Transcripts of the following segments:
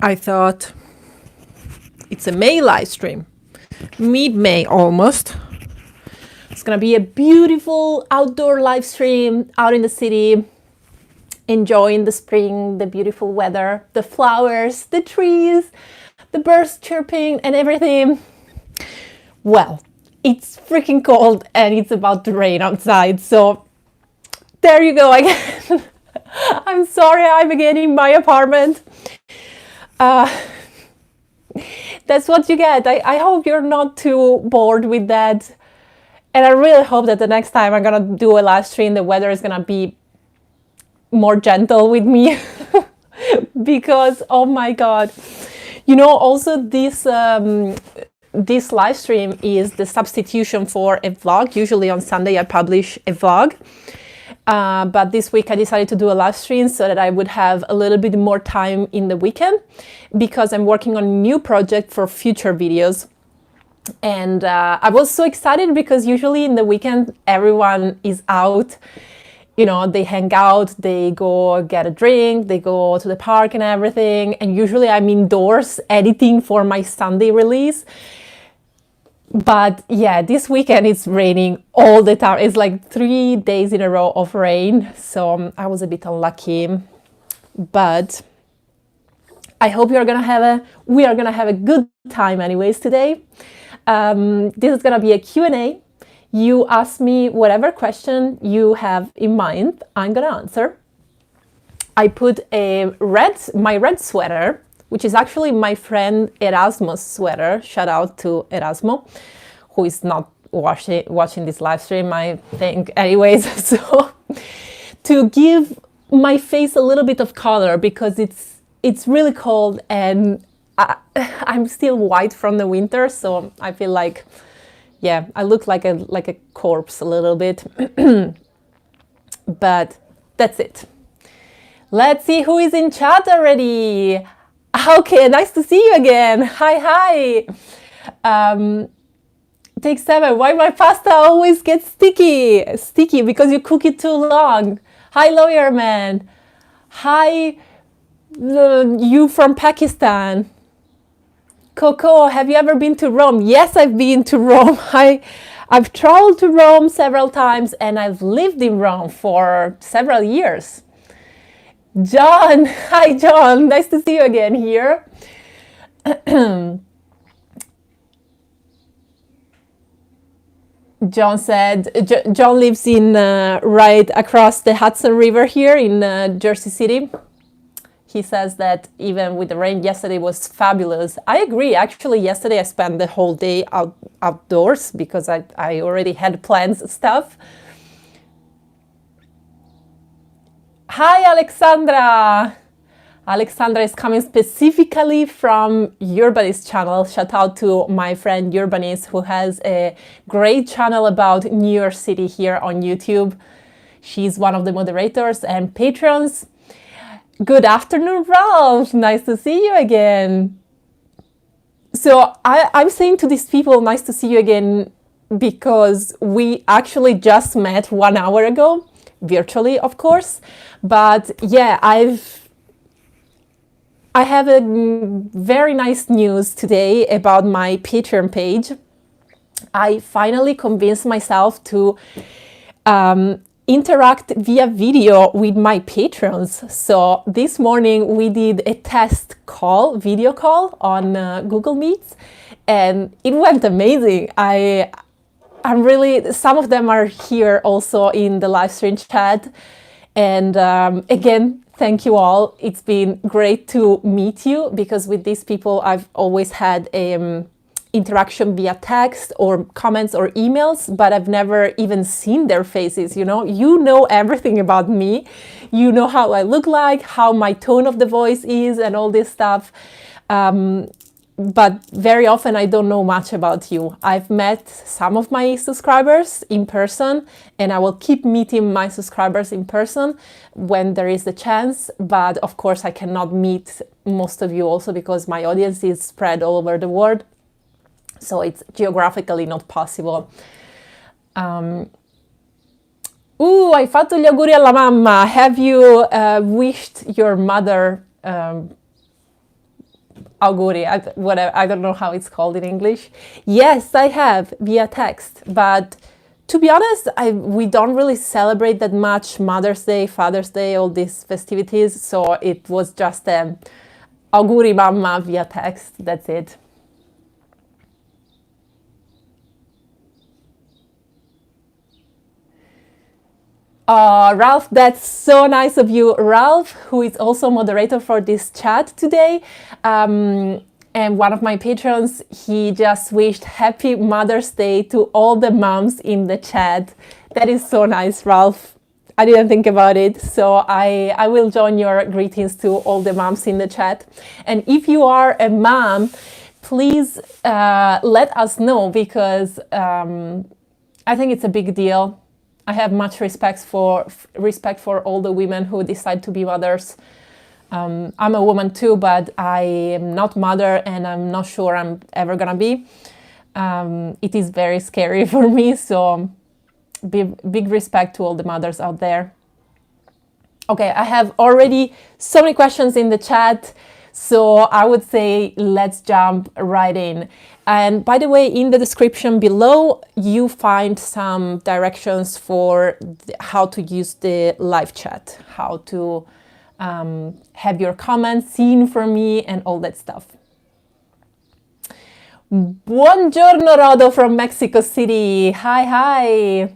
I thought it's a May live stream, mid-May almost. It's gonna be a beautiful outdoor live stream out in the city, enjoying the spring, the beautiful weather, the flowers, the trees, the birds chirping and everything. Well, it's freaking cold and it's about to rain outside, so there you go again. I'm sorry, I'm again in my apartment. That's what you get. I hope you're not too bored with that. And I really hope that the next time I'm gonna do a live stream, the weather is gonna be more gentle with me. Because, oh my God. You know, also this live stream is the substitution for a vlog. Usually on Sunday I publish a vlog. But this week I decided to do a live stream so that I would have a little bit more time in the weekend, because I'm working on a new project for future videos. And I was so excited because usually in the weekend everyone is out, you know, they hang out, they go get a drink, they go to the park and everything. And usually I'm indoors editing for my Sunday release. But yeah, this weekend it's raining all the time. It's like 3 days in a row of rain. So I was a bit unlucky, but I hope we are gonna have a good time anyways today. This is gonna be a Q&A. You ask me whatever question you have in mind, I'm gonna answer. I put my red sweater, which is actually my friend Erasmo's sweater. Shout out to Erasmo, who is not watching this live stream, I think. Anyways, so to give my face a little bit of color, because it's really cold and I'm still white from the winter, so I feel like, yeah, I look like a corpse a little bit. But that's it. Let's see who is in chat already. Okay, nice to see you again. Hi. Take 7. Why my pasta always gets sticky? Sticky because you cook it too long. Hi, lawyer man. Hi, you from Pakistan. Coco, have you ever been to Rome? Yes, I've been to Rome. I've traveled to Rome several times and I've lived in Rome for several years. John, hi John, nice to see you again here. John said, John lives in right across the Hudson River here in Jersey City. He says that even with the rain, yesterday was fabulous. I agree. Actually, yesterday I spent the whole day outdoors because I already had plans and stuff. Hi, Alexandra. Alexandra is coming specifically from Urbanist channel. Shout out to my friend Urbanist, who has a great channel about New York City here on YouTube. She's one of the moderators and patrons. Good afternoon, Ralph. Nice to see you again. So I'm saying to these people, nice to see you again, because we actually just met 1 hour ago, virtually, of course. But yeah, I have a very nice news today about my Patreon page. I finally convinced myself to interact via video with my patrons. So this morning we did a test call, video call on Google Meets, and it went amazing. I'm really, some of them are here also in the live stream chat. And again, thank you all. It's been great to meet you, because with these people I've always had interaction via text or comments or emails, but I've never even seen their faces. You know everything about me. You know how I look like, how my tone of the voice is, and all this stuff. But very often I don't know much about you. I've met some of my subscribers in person, and I will keep meeting my subscribers in person when there is the chance. But of course I cannot meet most of you also because my audience is spread all over the world. So it's geographically not possible. Hai fatto gli auguri alla mamma. Have you wished your mother auguri, whatever. I don't know how it's called in English. Yes, I have via text, but to be honest, we don't really celebrate that much Mother's Day, Father's Day, all these festivities. So it was just auguri mamma via text. That's it. Ralph, that's so nice of you. Ralph, who is also moderator for this chat today, and one of my patrons, he just wished Happy Mother's Day to all the moms in the chat. That is so nice, Ralph. I didn't think about it, so I will join your greetings to all the moms in the chat. And if you are a mom, please let us know, because I think it's a big deal. I have much respect for all the women who decide to be mothers. I'm a woman too, but I am not mother, and I'm not sure I'm ever gonna be. It is very scary for me, so big respect to all the mothers out there. Okay, I have already so many questions in the chat, so I would say let's jump right in. And by the way, in the description below, you find some directions for how to use the live chat, how to have your comments seen for me and all that stuff. Buongiorno, Rodo from Mexico City. Hi.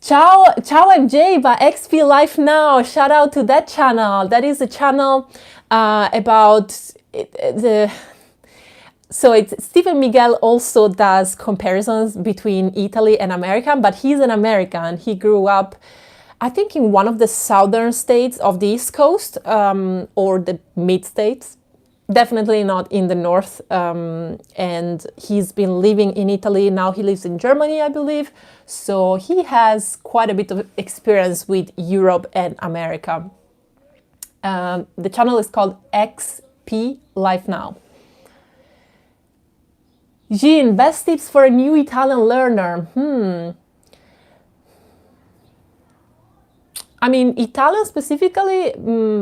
Ciao MJ by XP Life Now. Shout out to that channel. That is a channel about so it's Stephen Miguel also does comparisons between Italy and America, but he's an American. He grew up, I think, in one of the southern states of the East Coast, or the mid states. Definitely not in the north. And he's been living in Italy. Now he lives in Germany, I believe. So he has quite a bit of experience with Europe and America. The channel is called XP Life Now. Jean, best tips for a new Italian learner. I mean, Italian specifically,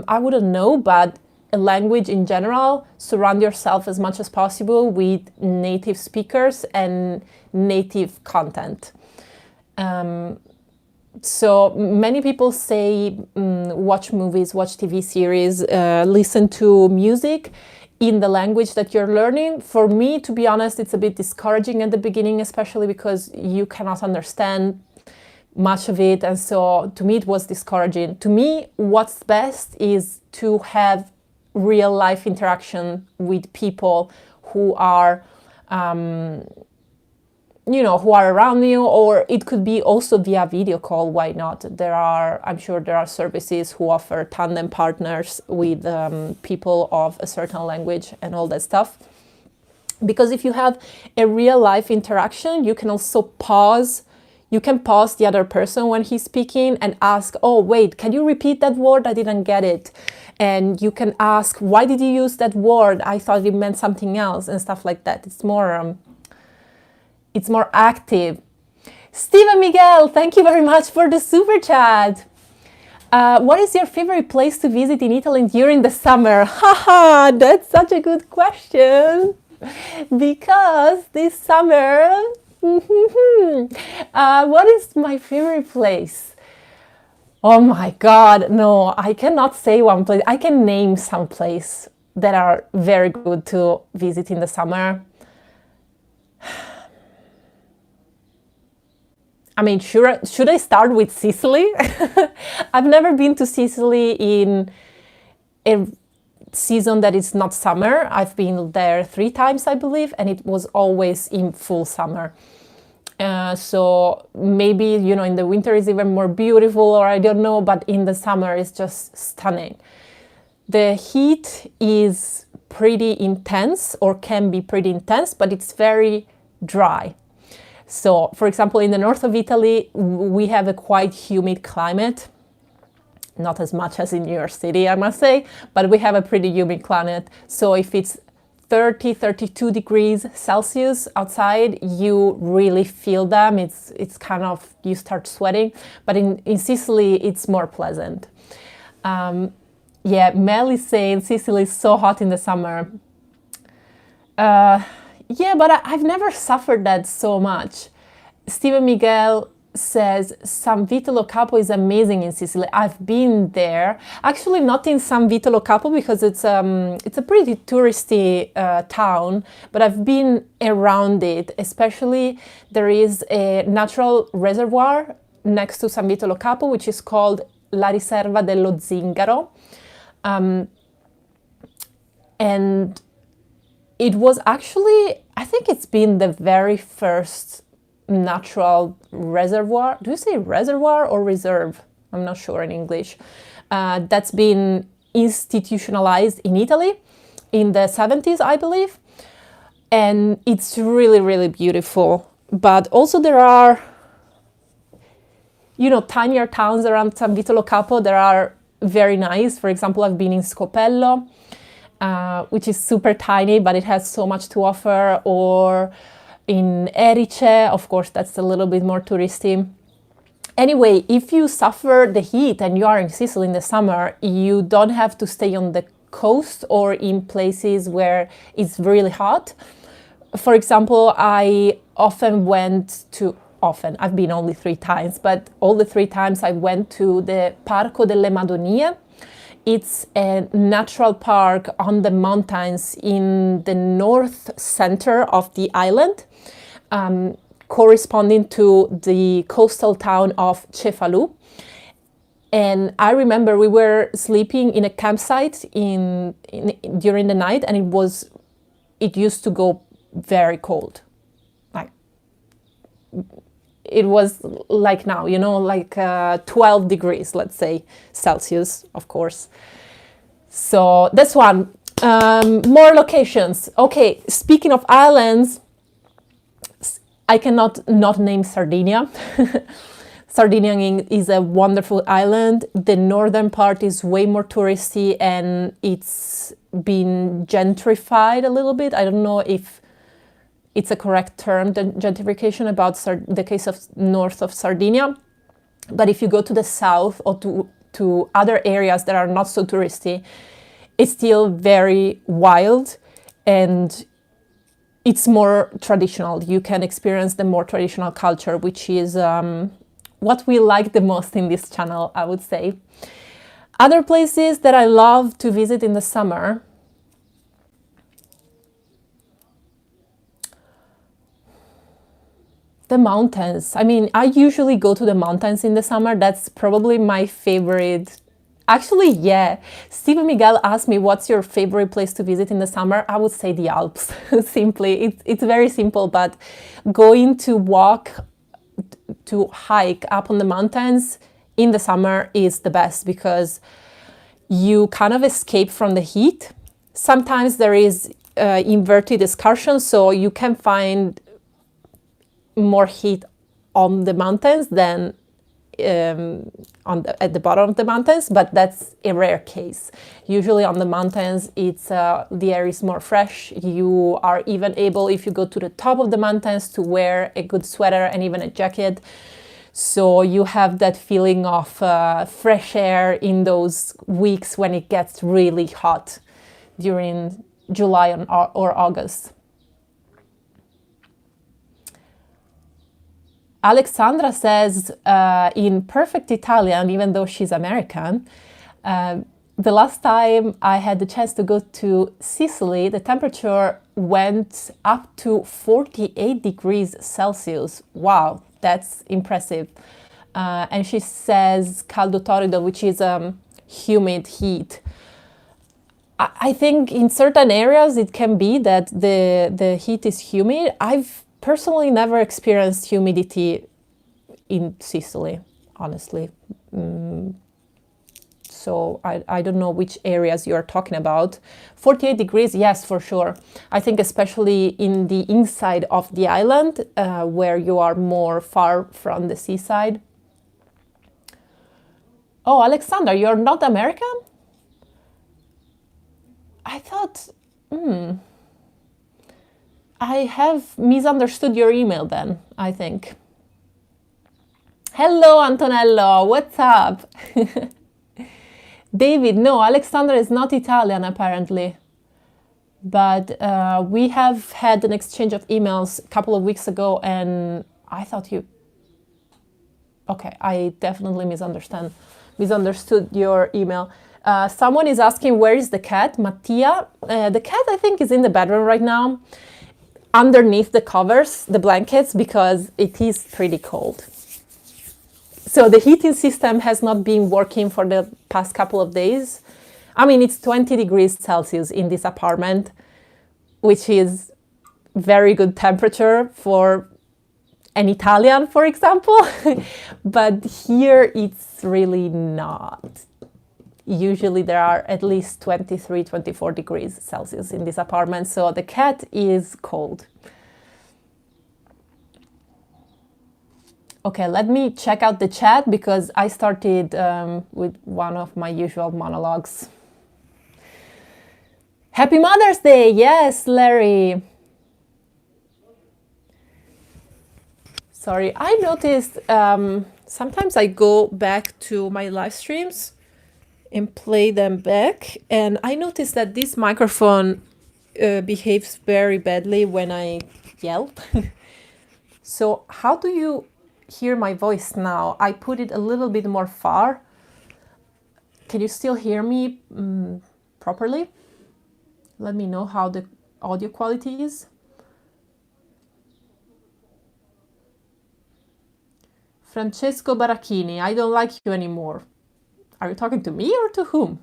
I wouldn't know, but a language in general, surround yourself as much as possible with native speakers and native content. So many people say watch movies, watch TV series, listen to music in the language that you're learning. For me, to be honest, it's a bit discouraging at the beginning, especially because you cannot understand much of it. And so to me, it was discouraging. To me, what's best is to have real life interaction with people who are, who are around you, or it could be also via video call. Why not? I'm sure there are services who offer tandem partners with people of a certain language and all that stuff. Because if you have a real life interaction, you can also pause. You can pause the other person when he's speaking and ask, oh, wait, can you repeat that word? I didn't get it. And you can ask, why did you use that word? I thought it meant something else, and stuff like that. It's more active. Steven Miguel, thank you very much for the super chat. What is your favorite place to visit in Italy during the summer? Haha, that's such a good question. Because this summer, what is my favorite place? Oh my God, no, I cannot say one place. I can name some places that are very good to visit in the summer. I mean, should I start with Sicily? I've never been to Sicily in a season that is not summer. I've been there 3 times, I believe, and it was always in full summer. So maybe, in the winter is even more beautiful, or I don't know, but in the summer it's just stunning. The heat is pretty intense, or can be pretty intense, but it's very dry. So, for example, in the north of Italy, we have a quite humid climate. Not as much as in New York City, I must say, but we have a pretty humid climate. So if it's 30, 32 degrees Celsius outside, you really feel them. It's kind of, you start sweating. But in Sicily, it's more pleasant. Yeah, Mel is saying Sicily is so hot in the summer. Yeah, but I've never suffered that so much. Stephen Miguel says San Vito lo Capo is amazing in Sicily. I've been there. Actually, not in San Vito lo Capo because it's a pretty touristy town, but I've been around it. Especially, there is a natural reservoir next to San Vito lo Capo, which is called La Riserva dello Zingaro. And it was actually, I think it's been the very first natural reservoir. Do you say reservoir or reserve? I'm not sure in English. That's been institutionalized in Italy in the 70s, I believe. And it's really, really beautiful. But also there are, tinier towns around San Vito lo Capo that are very nice. For example, I've been in Scopello, which is super tiny, but it has so much to offer. Or in Erice, of course, that's a little bit more touristy. Anyway, if you suffer the heat and you are in Sicily in the summer, you don't have to stay on the coast or in places where it's really hot. For example, I've been only 3 times, but all the 3 times I went to the Parco delle Madonie. It's a natural park on the mountains in the north center of the island, corresponding to the coastal town of Cefalù. And I remember we were sleeping in a campsite during the night, and it used to go very cold. It was like now, like 12 degrees, let's say, Celsius, of course. So that's one. More locations. Okay, speaking of islands, I cannot not name Sardinia. Sardinia is a wonderful island. The northern part is way more touristy and it's been gentrified a little bit. I don't know if it's a correct term, the gentrification about the case of north of Sardinia. But if you go to the south or to other areas that are not so touristy, it's still very wild and it's more traditional. You can experience the more traditional culture, which is what we like the most in this channel, I would say. Other places that I love to visit in the summer, the mountains. I mean, I usually go to the mountains in the summer. That's probably my favorite. Actually, yeah. Stephen Miguel asked me, what's your favorite place to visit in the summer? I would say the Alps, simply. It's very simple, but going to hike up on the mountains in the summer is the best because you kind of escape from the heat. Sometimes there is inverted excursion, so you can find more heat on the mountains than at the bottom of the mountains, but that's a rare case. Usually on the mountains, the air is more fresh. You are even able, if you go to the top of the mountains, to wear a good sweater and even a jacket. So you have that feeling of fresh air in those weeks when it gets really hot during July or August. Alexandra says in perfect Italian, even though she's American, the last time I had the chance to go to Sicily, the temperature went up to 48 degrees Celsius. Wow, that's impressive. And she says caldo torrido, which is humid heat. I think in certain areas it can be that the heat is humid. I've personally never experienced humidity in Sicily, honestly. So I don't know which areas you're talking about. 48 degrees, yes, for sure. I think especially in the inside of the island, where you are more far from the seaside. Oh, Alexander, you're not American? I thought, I have misunderstood your email then, I think. Hello, Antonello, what's up? David, no, Alexandra is not Italian apparently. But we have had an exchange of emails a couple of weeks ago, and I thought you... Okay, I definitely misunderstood your email. Someone is asking, where is the cat? Mattia. The cat, I think, is in the bedroom right now, underneath the covers, the blankets, because it is pretty cold. So the heating system has not been working for the past couple of days. I mean, it's 20 degrees Celsius in this apartment, which is very good temperature for an Italian, for example. But here it's really not. Usually there are at least 23, 24 degrees Celsius in this apartment. So the cat is cold. Okay, let me check out the chat because I started with one of my usual monologues. Happy Mother's Day! Yes, Larry. Sorry, I noticed sometimes I go back to my live streams and play them back, and I noticed that this microphone behaves very badly when I yell. So how do you hear my voice now? I put it a little bit more far. Can you still hear me properly? Let me know how the audio quality is. Francesco Baracchini, I don't like you anymore. Are you talking to me or to whom?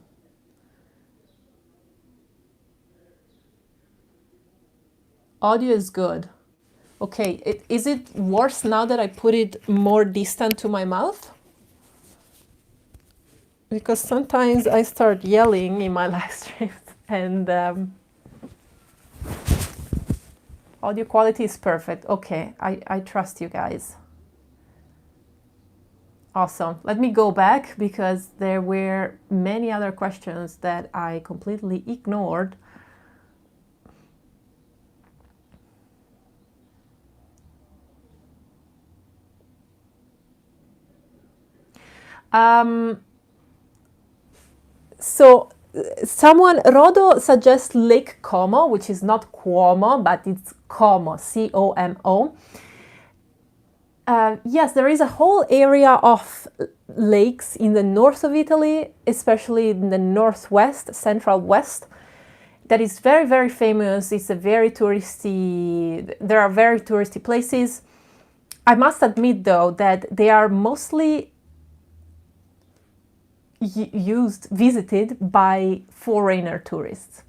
Audio is good. Okay, is it worse now that I put it more distant to my mouth? Because sometimes I start yelling in my live streams and audio quality is perfect. Okay, I trust you guys. Awesome. Let me go back because there were many other questions that I completely ignored. So someone, Rodo suggests Lake Como, which is not Cuomo, but it's Como, C-O-M-O. Yes, there is a whole area of lakes in the north of Italy, especially in the northwest, central west, that is very, very famous. It's a very touristy, there are very touristy places. I must admit, though, that they are mostly visited by foreigner tourists.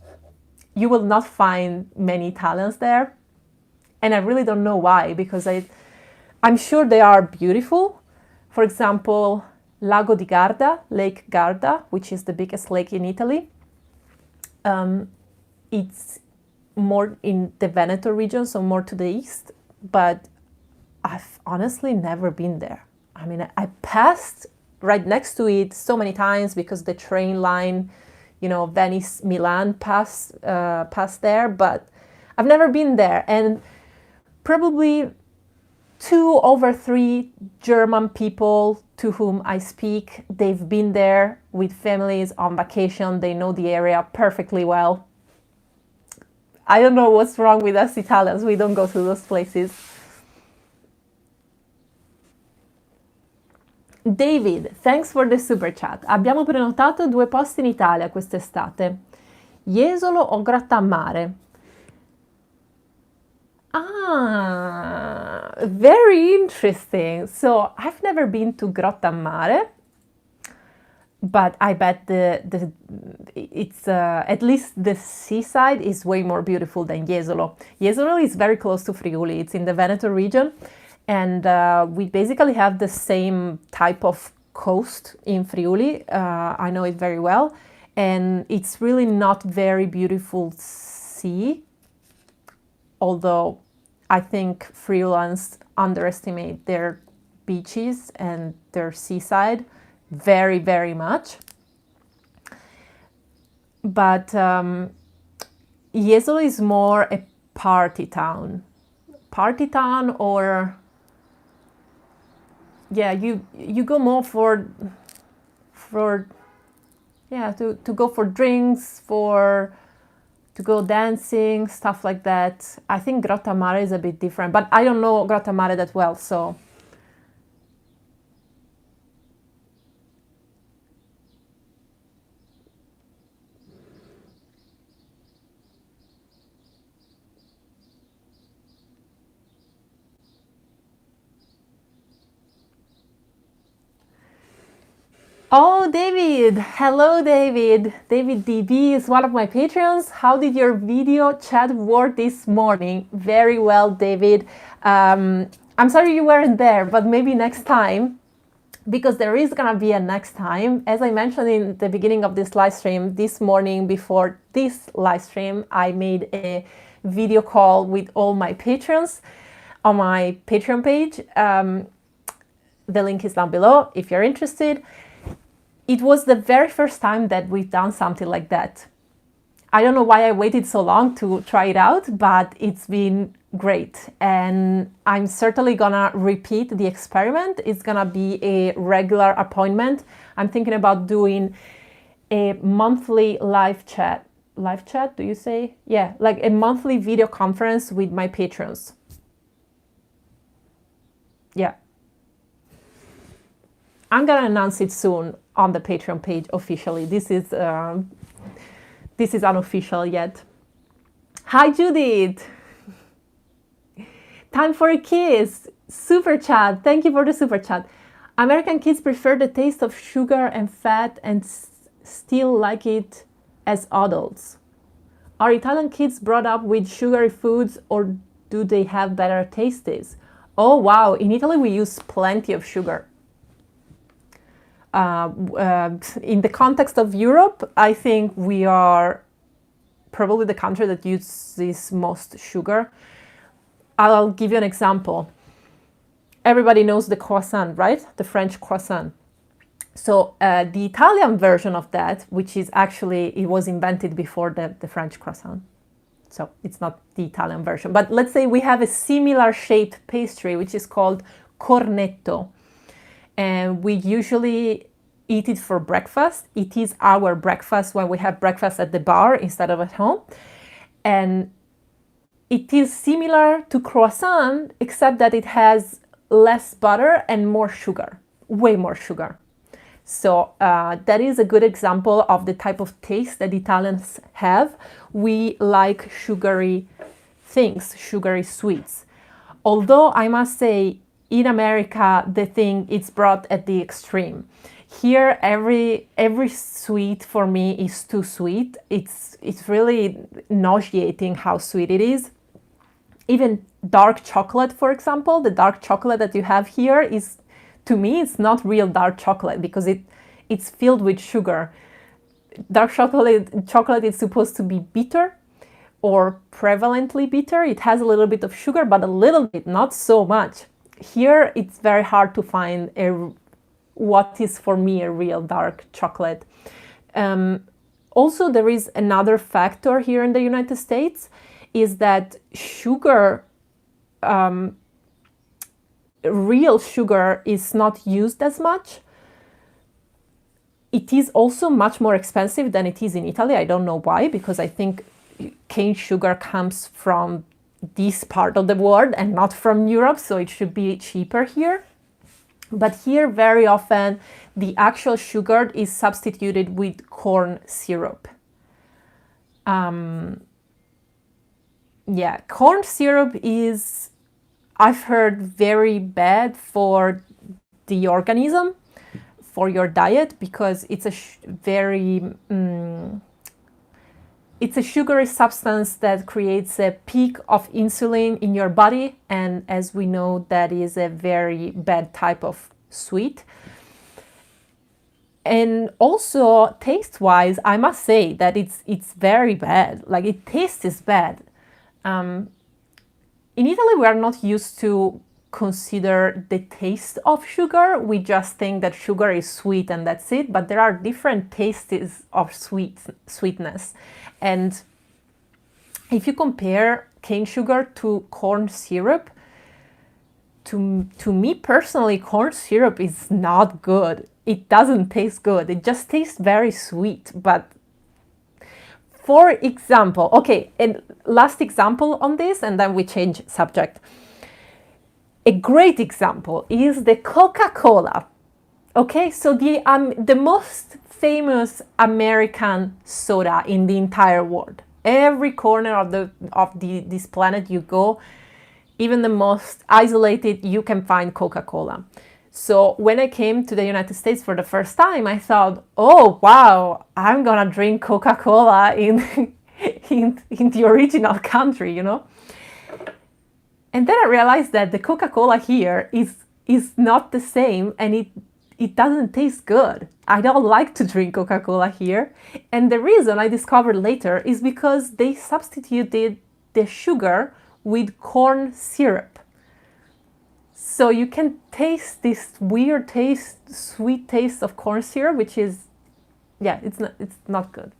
You will not find many Italians there, and I really don't know why, because I'm sure they are beautiful. For example, Lago di Garda, Lake Garda, which is the biggest lake in Italy. It's more in the Veneto region, so more to the east, but I've honestly never been there. I mean, I passed right next to it so many times because the train line, Venice-Milan pass there, but I've never been there. And probably 2 over 3 German people to whom I speak, they've been there with families on vacation. They know the area perfectly well. I don't know what's wrong with us Italians. We don't go to those places. David, thanks for the super chat. Abbiamo prenotato 2 posti in Italia quest'estate. Jesolo o Grottammare? Ah, very interesting. So I've never been to Grottammare, but I bet it's at least the seaside is way more beautiful than Jesolo. Jesolo is very close to Friuli. It's in the Veneto region, and we basically have the same type of coast in Friuli. I know it very well, and it's really not very beautiful sea, although I think Friulans underestimate their beaches and their seaside very, very much. But Jesolo is more a party town. Party town, or yeah, you go more for yeah, to go for drinks, to go dancing, stuff like that. I think Grotta Mare is a bit different, but I don't know Grotta Mare that well, so. Oh, David. Hello, David. David DB is one of my patrons. How did your video chat work this morning? Very well, David. I'm sorry you weren't there, but maybe next time, because there is going to be a next time. As I mentioned in the beginning of this live stream, this morning before this live stream, I made a video call with all my patrons on my Patreon page. The link is down below if you're interested. It was the very first time that we've done something like that. I don't know why I waited so long to try it out, but it's been great. And I'm certainly gonna repeat the experiment. It's gonna be a regular appointment. I'm thinking about doing a monthly live chat. Live chat, do you say? Yeah, like a monthly video conference with my patrons. Yeah. I'm gonna announce it soon on the Patreon page officially. This is unofficial yet. Hi, Judith. Time for a kiss. Super chat. Thank you for the super chat. American kids prefer the taste of sugar and fat and still like it as adults. Are Italian kids brought up with sugary foods or do they have better tastes? Oh, wow. In Italy, we use plenty of sugar. In the context of Europe, I think we are probably the country that uses most sugar. I'll give you an example. Everybody knows the croissant, right? The French croissant. So the Italian version of that, which is actually, it was invented before the French croissant. So it's not the Italian version. But let's say we have a similar shaped pastry, which is called cornetto. And we usually eat it for breakfast. It is our breakfast when we have breakfast at the bar instead of at home. And it is similar to croissant, except that it has less butter and more sugar, way more sugar. So that is a good example of the type of taste that Italians have. We like sugary things, sugary sweets. Although I must say, in America, the thing is brought at the extreme. Here, every sweet for me is too sweet. It's really nauseating how sweet it is. Even dark chocolate, for example, the dark chocolate that you have here is, to me, it's not real dark chocolate because it's filled with sugar. Dark chocolate is supposed to be bitter or prevalently bitter. It has a little bit of sugar, but a little bit, not so much. Here, it's very hard to find what is for me a real dark chocolate. Also, there is another factor here in the United States, is that sugar, real sugar is not used as much. It is also much more expensive than it is in Italy. I don't know why, because I think cane sugar comes from this part of the world and not from Europe, so it should be cheaper here. But here, very often, the actual sugar is substituted with corn syrup. Yeah, corn syrup is, I've heard, very bad for the organism, for your diet, because it's a it's a sugary substance that creates a peak of insulin in your body, and as we know, that is a very bad type of sweet. And also, taste-wise, I must say that it's very bad. Like, it tastes bad. In Italy, we are not used to consider the taste of sugar. We just think that sugar is sweet and that's it. But there are different tastes of sweetness. And if you compare cane sugar to corn syrup, to me personally, corn syrup is not good. it doesn't taste good. It just tastes very sweet. But for example, okay, and last example on this, and then we change subject. A great example is the Coca-Cola. Okay, so the most famous American soda in the entire world. Every corner of this planet you go, even the most isolated, you can find Coca-Cola. So when I came to the United States for the first time, I thought, oh wow, I'm gonna drink Coca-Cola in in the original country, you know. And then I realized that the Coca-Cola here is not the same, and it doesn't taste good. I don't like to drink Coca-Cola here. And the reason I discovered later is because they substituted the sugar with corn syrup. So you can taste this weird taste, sweet taste of corn syrup, which is, yeah, it's not good.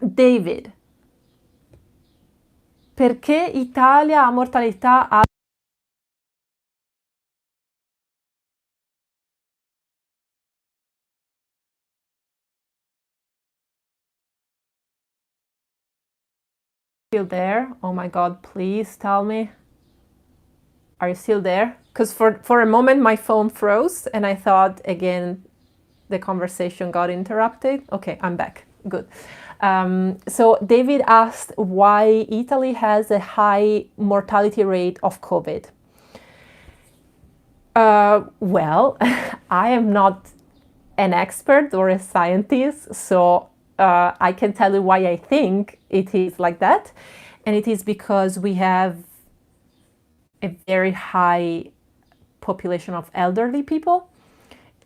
David, perché Italia ha mortalità alta? Still there? Oh my God, please tell me. Are you still there? Because for a moment my phone froze and I thought again the conversation got interrupted. Okay, I'm back. Good. So David asked why Italy has a high mortality rate of COVID. Well, I am not an expert or a scientist, so I can tell you why I think it is like that. And it is because we have a very high population of elderly people.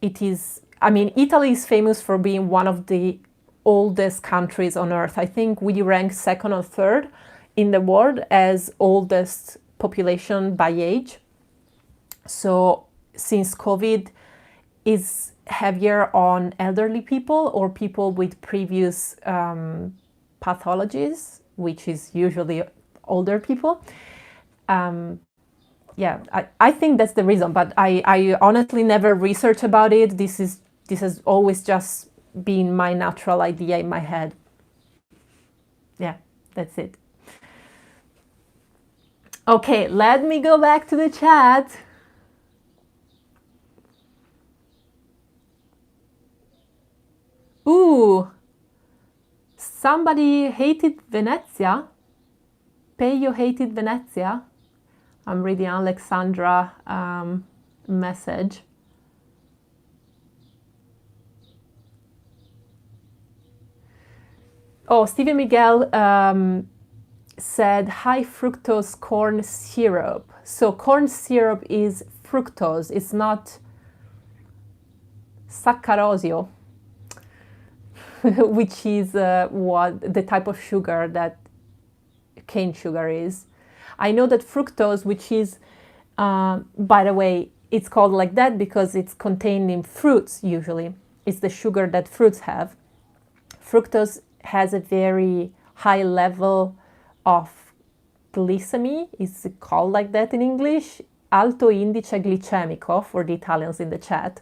Italy is famous for being one of the oldest countries on earth. I think we rank second or third in the world as oldest population by age. So since COVID is heavier on elderly people or people with previous pathologies, which is usually older people, I think that's the reason, but I honestly never researched about it. This has always just been my natural idea in my head. Yeah, that's it. Okay, let me go back to the chat. Ooh, somebody hated Venezia. Peyo hated Venezia. I'm reading Alexandra message. Oh, Stephen Miguel said high fructose corn syrup. So corn syrup is fructose. It's not saccarosio, which is what the type of sugar that cane sugar is. I know that fructose, which is, by the way, it's called like that because it's contained in fruits usually. It's the sugar that fruits have. Fructose has a very high level of glycemia, it's called like that in English, alto indice glicemico for the Italians in the chat,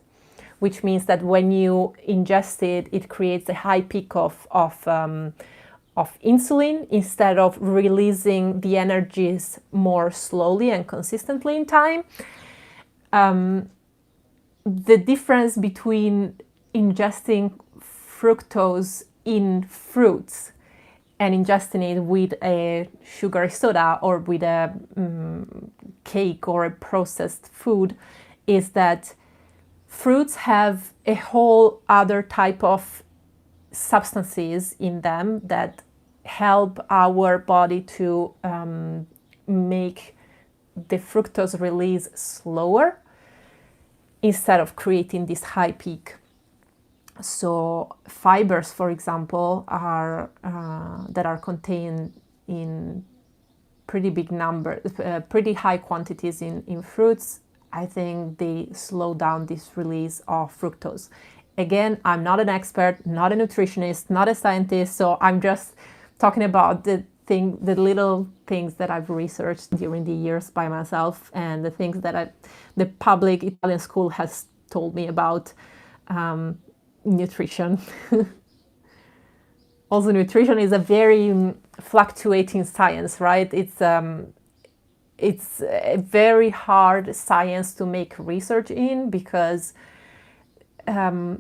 which means that when you ingest it, it creates a high peak of insulin instead of releasing the energies more slowly and consistently in time. The difference between ingesting fructose in fruits and ingesting it with a sugary soda or with a cake or a processed food is that fruits have a whole other type of substances in them that help our body to make the fructose release slower instead of creating this high peak. So fibers, for example, are that are contained in pretty big numbers, pretty high quantities in fruits. I think they slow down this release of fructose. Again, I'm not an expert, not a nutritionist, not a scientist, so I'm just talking about the little things that I've researched during the years by myself and the things that the public Italian school has told me about nutrition. Also, nutrition is a very fluctuating science, right? It's a very hard science to make research in because the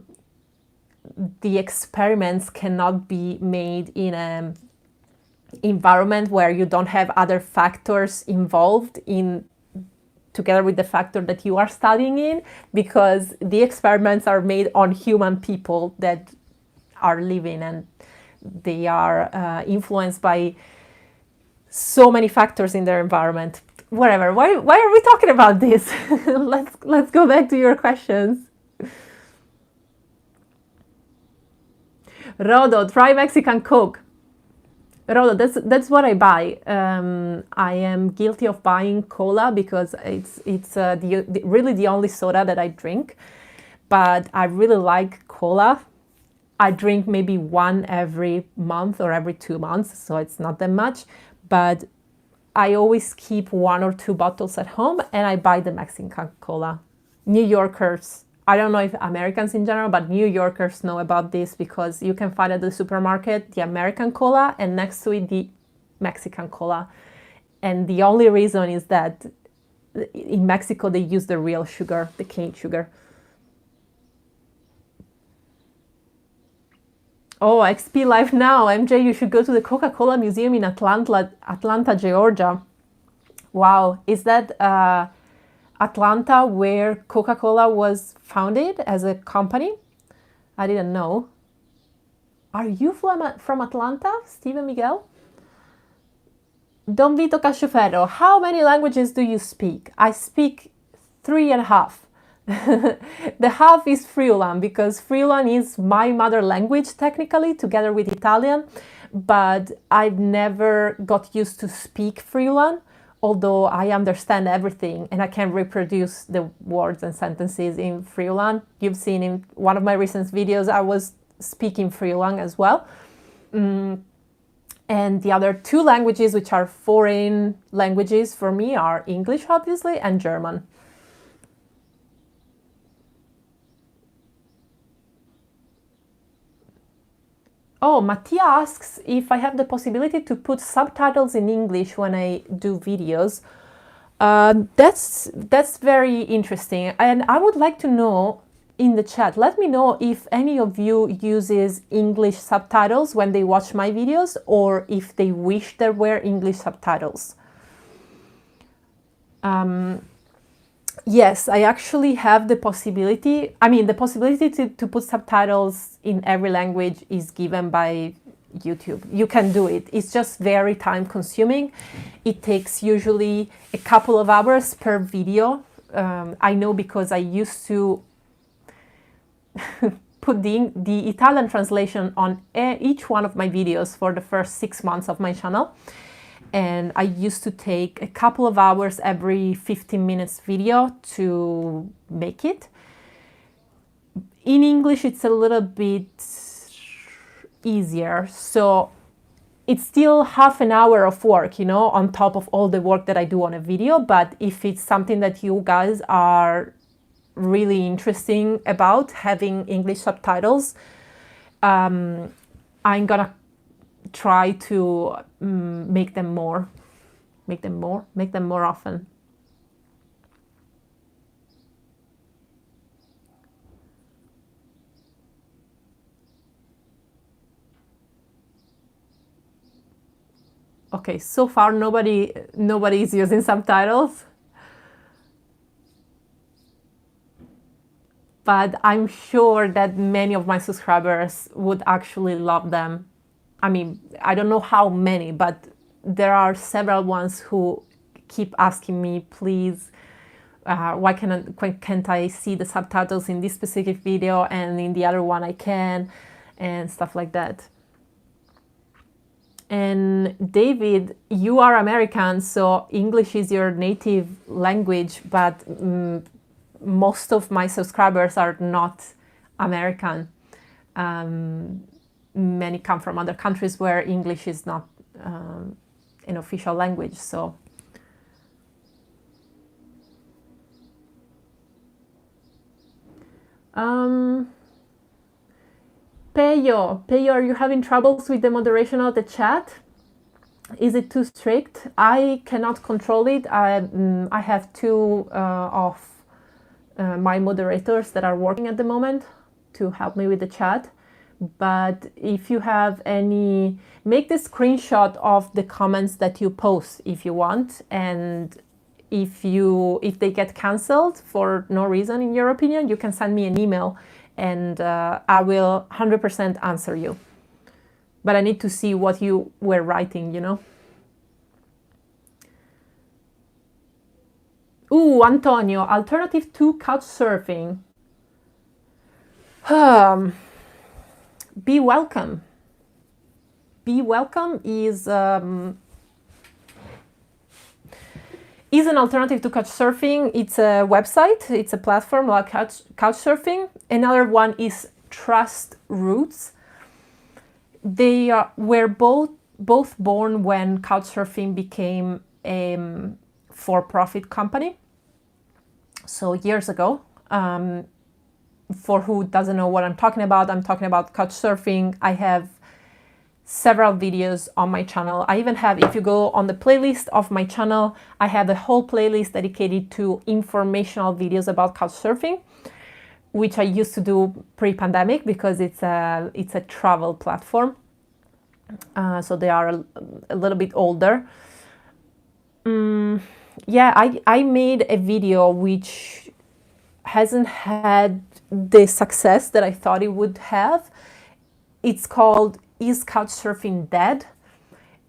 experiments cannot be made in an environment where you don't have other factors involved in together with the factor that you are studying in, because the experiments are made on human people that are living, and they are influenced by so many factors in their environment. Whatever. Why are we talking about this? Let's go back to your questions. Rodo, try Mexican Coke. Rodo, that's what I buy. I am guilty of buying cola because it's really the only soda that I drink. But I really like cola. I drink maybe one every month or every 2 months, so it's not that much. But I always keep 1 or 2 bottles at home, and I buy the Mexican cola. New Yorkers, I don't know if Americans in general, but New Yorkers know about this because you can find at the supermarket the American cola and next to it the Mexican cola. And the only reason is that in Mexico they use the real sugar, the cane sugar. Oh, XP Live Now. MJ, you should go to the Coca-Cola Museum in Atlanta, Georgia. Wow, is that Atlanta where Coca-Cola was founded as a company? I didn't know. Are you from Atlanta, Stephen Miguel? Don Vito Cascioferro, how many languages do you speak? I speak 3.5. The half is Friulan because Friulan is my mother language technically, together with Italian, but I've never got used to speak Friulan, although I understand everything and I can reproduce the words and sentences in Friulan. You've seen in one of my recent videos I was speaking Friulan as well. And the other 2 languages, which are foreign languages for me, are English, obviously, and German. Oh, Mattia asks if I have the possibility to put subtitles in English when I do videos. That's very interesting. And I would like to know in the chat, let me know if any of you uses English subtitles when they watch my videos or if they wish there were English subtitles. Yes, I actually have the possibility. I mean, the possibility to put subtitles in every language is given by YouTube. You can do it. It's just very time consuming. It takes usually a couple of hours per video. I know because I used to put the Italian translation on each one of my videos for the first 6 months of my channel. And I used to take a couple of hours every 15 minutes video to make it. In English, it's a little bit easier. So it's still half an hour of work, you know, on top of all the work that I do on a video. But if it's something that you guys are really interesting about, having English subtitles, I'm gonna try to make them more often. Okay, so far nobody is using subtitles, but I'm sure that many of my subscribers would actually love them. I mean, I don't know how many, but there are several ones who keep asking me, please, why can't I see the subtitles in this specific video and in the other one I can, and stuff like that. And David, you are American, so English is your native language, but most of my subscribers are not American. Many come from other countries where English is not an official language. So Peyo, are you having troubles with the moderation of the chat? Is it too strict? I cannot control it. I have two of my moderators that are working at the moment to help me with the chat. But if you have any, make the screenshot of the comments that you post if you want, and if they get cancelled for no reason in your opinion, you can send me an email and I will 100% answer you. But I need to see what you were writing, you know. Ooh, Antonio, alternative to Couchsurfing. Be welcome. Be welcome is an alternative to Couchsurfing. It's a website, it's a platform like Couchsurfing. Another one is Trust Roots. They were both born when Couchsurfing became a for-profit company. So years ago. For who doesn't know what I'm talking about Couchsurfing. I have several videos on my channel. I even have, if you go on the playlist of my channel, I have a whole playlist dedicated to informational videos about Couchsurfing, which I used to do pre-pandemic because it's a travel platform. So they are a little bit older. Yeah, I made a video which hasn't had the success that I thought it would have. It's called Is Couchsurfing Dead?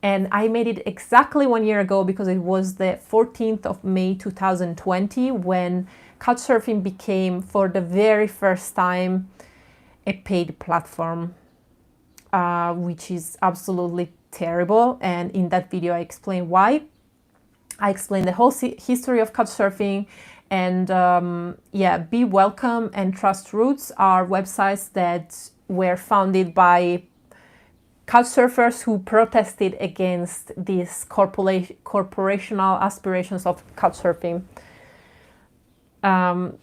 And I made it exactly 1 year ago because it was the 14th of May 2020 when Couchsurfing became for the very first time a paid platform, which is absolutely terrible. And in that video I explain why. I explain the whole history of Couchsurfing. And yeah, Be Welcome and Trust Roots are websites that were founded by Couchsurfers who protested against these corporational aspirations of Couchsurfing. I'm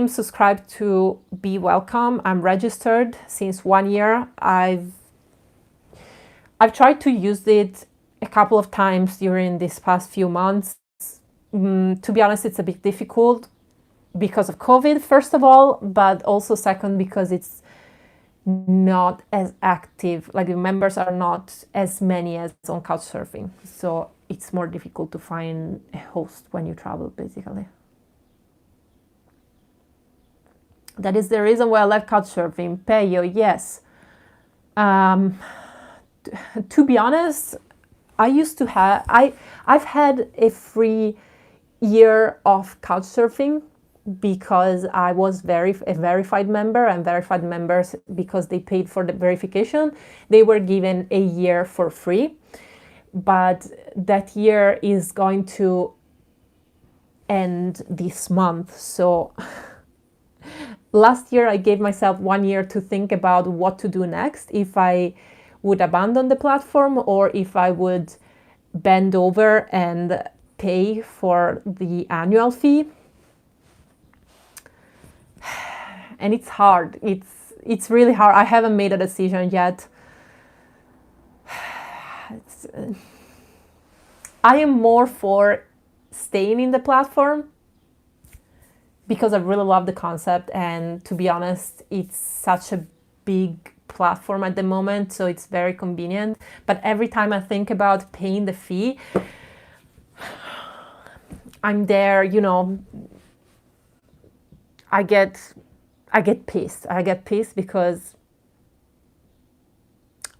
subscribed to Be Welcome. I'm registered since 1 year. I've tried to use it a couple of times during these past few months. To be honest, it's a bit difficult because of COVID, first of all, but also second, because it's not as active. Like the members are not as many as on Couchsurfing. So it's more difficult to find a host when you travel, basically. That is the reason why I left Couchsurfing. Peyo, yes. To be honest, I used to have, I've had a free year of Couchsurfing because I was a verified member, and verified members, because they paid for the verification, they were given a year for free. But that year is going to end this month. So last year I gave myself 1 year to think about what to do next, if I would abandon the platform or if I would bend over and pay for the annual fee. And it's hard. It's really hard. I haven't made a decision yet. I am more for staying in the platform because I really love the concept, and to be honest, it's such a big platform at the moment, so it's very convenient. But every time I think about paying the fee, I'm there, you know, I get pissed. I get pissed because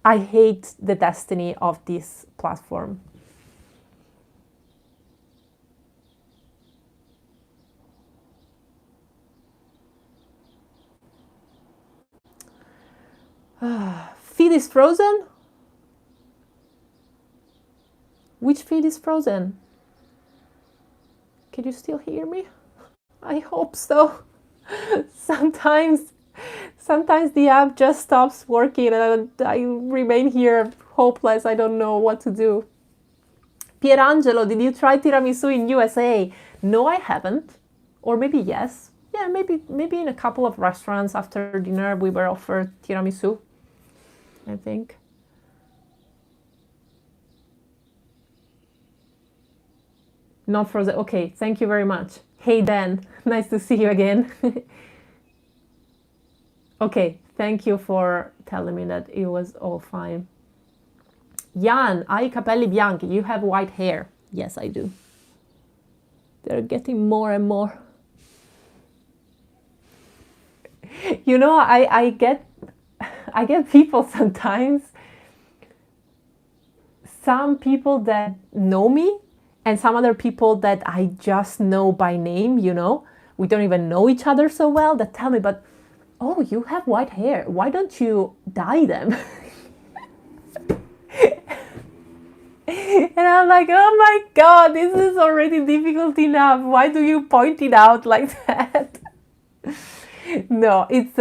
I hate the destiny of this platform. Feed is frozen? Which feed is frozen? Can you still hear me? I hope so. Sometimes the app just stops working and I remain here hopeless. I don't know what to do. Pierangelo, did you try tiramisu in USA? No, I haven't. Or maybe yes. yeah, maybe in a couple of restaurants after dinner we were offered tiramisu, I think. Not for the, okay, thank you very much. Hey Dan, nice to see you again. Okay, thank you for telling me that it was all fine. Jan, hai capelli bianchi, you have white hair. Yes, I do. They're getting more and more. You know, I get people sometimes, some people that know me and some other people that I just know by name, you know, we don't even know each other so well, that tell me, but oh, you have white hair, why don't you dye them? And I'm like, oh my god, this is already difficult enough, why do you point it out like that? No, it's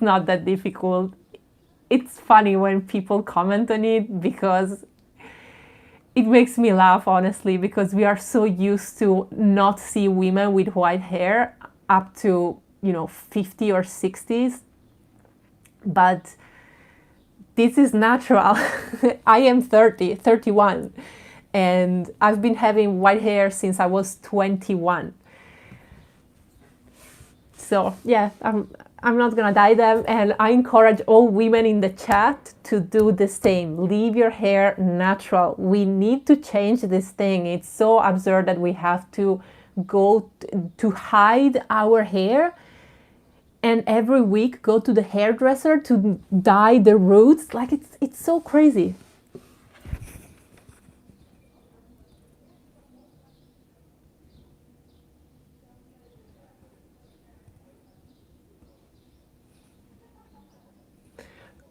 not that difficult. It's funny when people comment on it because it makes me laugh, honestly, because we are so used to not see women with white hair up to, you know, 50 or 60s. But this is natural. I am 31, and I've been having white hair since I was 21. So yeah, I'm not gonna dye them, and I encourage all women in the chat to do the same. Leave your hair natural. We need to change this thing. It's so absurd that we have to go to hide our hair and every week go to the hairdresser to dye the roots. Like it's so crazy.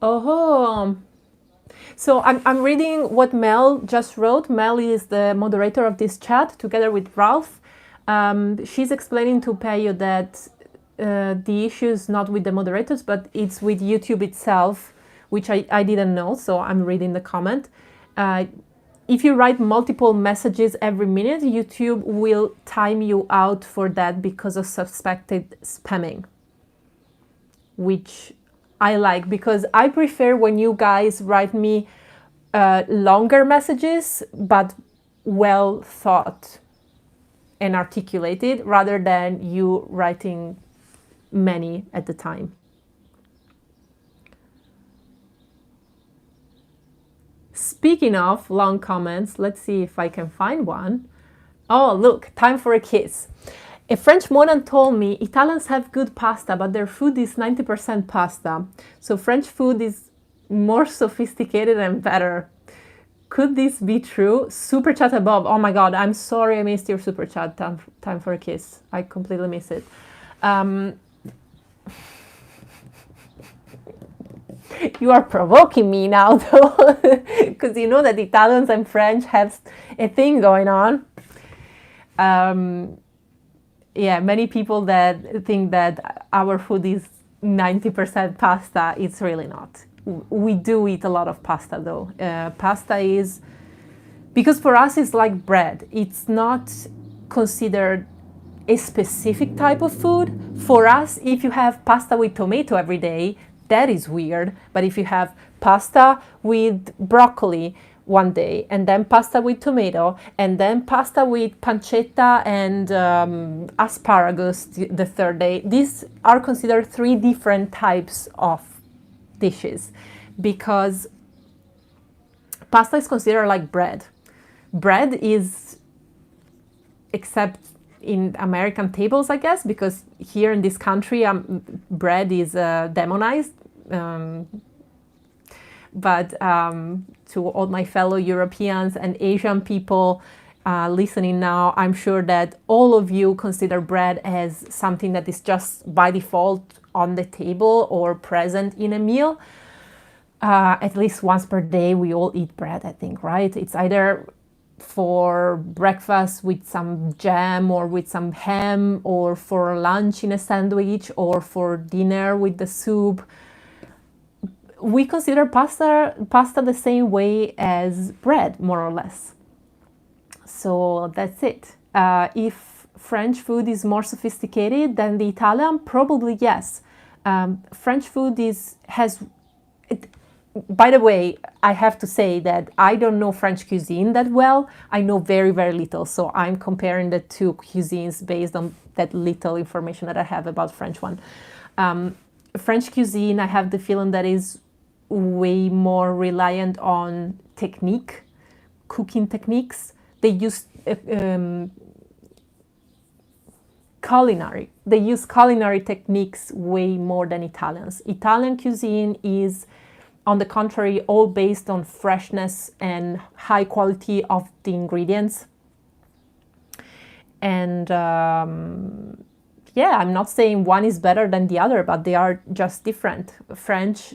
Oh, so I'm reading what Mel just wrote. Mel is the moderator of this chat together with Ralph. She's explaining to Peyo that the issue is not with the moderators, but it's with YouTube itself, which I didn't know, so I'm reading the comment. If you write multiple messages every minute, YouTube will time you out for that because of suspected spamming, which I like, because I prefer when you guys write me longer messages, but well thought and articulated, rather than you writing many at the time. Speaking of long comments, let's see if I can find one. Oh, look, time for a kiss. A French woman told me Italians have good pasta, but their food is 90% pasta. So French food is more sophisticated and better. Could this be true? Super chat above. Oh my god, I'm sorry I missed your super chat. Time for a kiss. I completely missed it. You are provoking me now, though, because you know that Italians and French have a thing going on. Yeah, many people that think that our food is 90% pasta, it's really not. We do eat a lot of pasta, though. Pasta is, because for us it's like bread. It's not considered a specific type of food. For us, if you have pasta with tomato every day, that is weird. But if you have pasta with broccoli one day, and then pasta with tomato, and then pasta with pancetta and asparagus the third day, these are considered three different types of dishes, because pasta is considered like bread. Bread is, except in American tables, I guess, because here in this country bread is demonized. But to all my fellow Europeans and Asian people listening now, I'm sure that all of you consider bread as something that is just by default on the table or present in a meal. At least once per day, we all eat bread, I think, right? It's either for breakfast with some jam or with some ham, or for lunch in a sandwich, or for dinner with the soup. We consider pasta the same way as bread, more or less. So that's it. If French food is more sophisticated than the Italian? Probably yes. French food has. By the way, I have to say that I don't know French cuisine that well. I know very, very little. So I'm comparing the two cuisines based on that little information that I have about French one. French cuisine, I have the feeling that is way more reliant on technique, cooking techniques. They use culinary. They use culinary techniques way more than Italians. Italian cuisine is, on the contrary, all based on freshness and high quality of the ingredients. And I'm not saying one is better than the other, but they are just different. French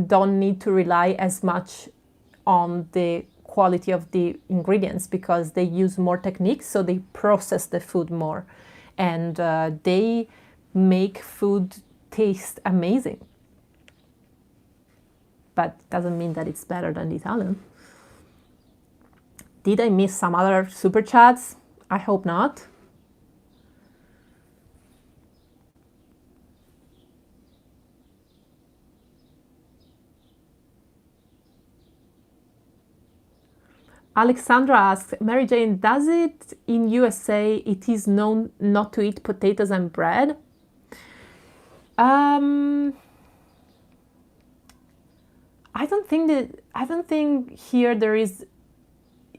don't need to rely as much on the quality of the ingredients because they use more techniques, so they process the food more. And they make food taste amazing. But doesn't mean that it's better than the Italian. Did I miss some other super chats? I hope not. Alexandra asks, Mary Jane, does it in USA it is known not to eat potatoes and bread? I don't think here there is.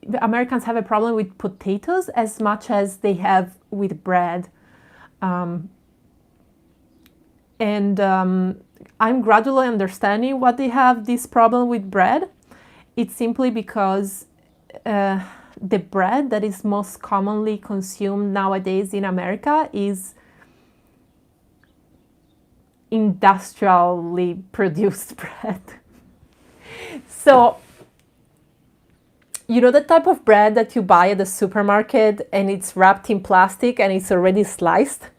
The Americans have a problem with potatoes as much as they have with bread, and I'm gradually understanding why they have this problem with bread. It's simply because the bread that is most commonly consumed nowadays in America is industrially produced bread. So, you know the type of bread that you buy at the supermarket and it's wrapped in plastic and it's already sliced?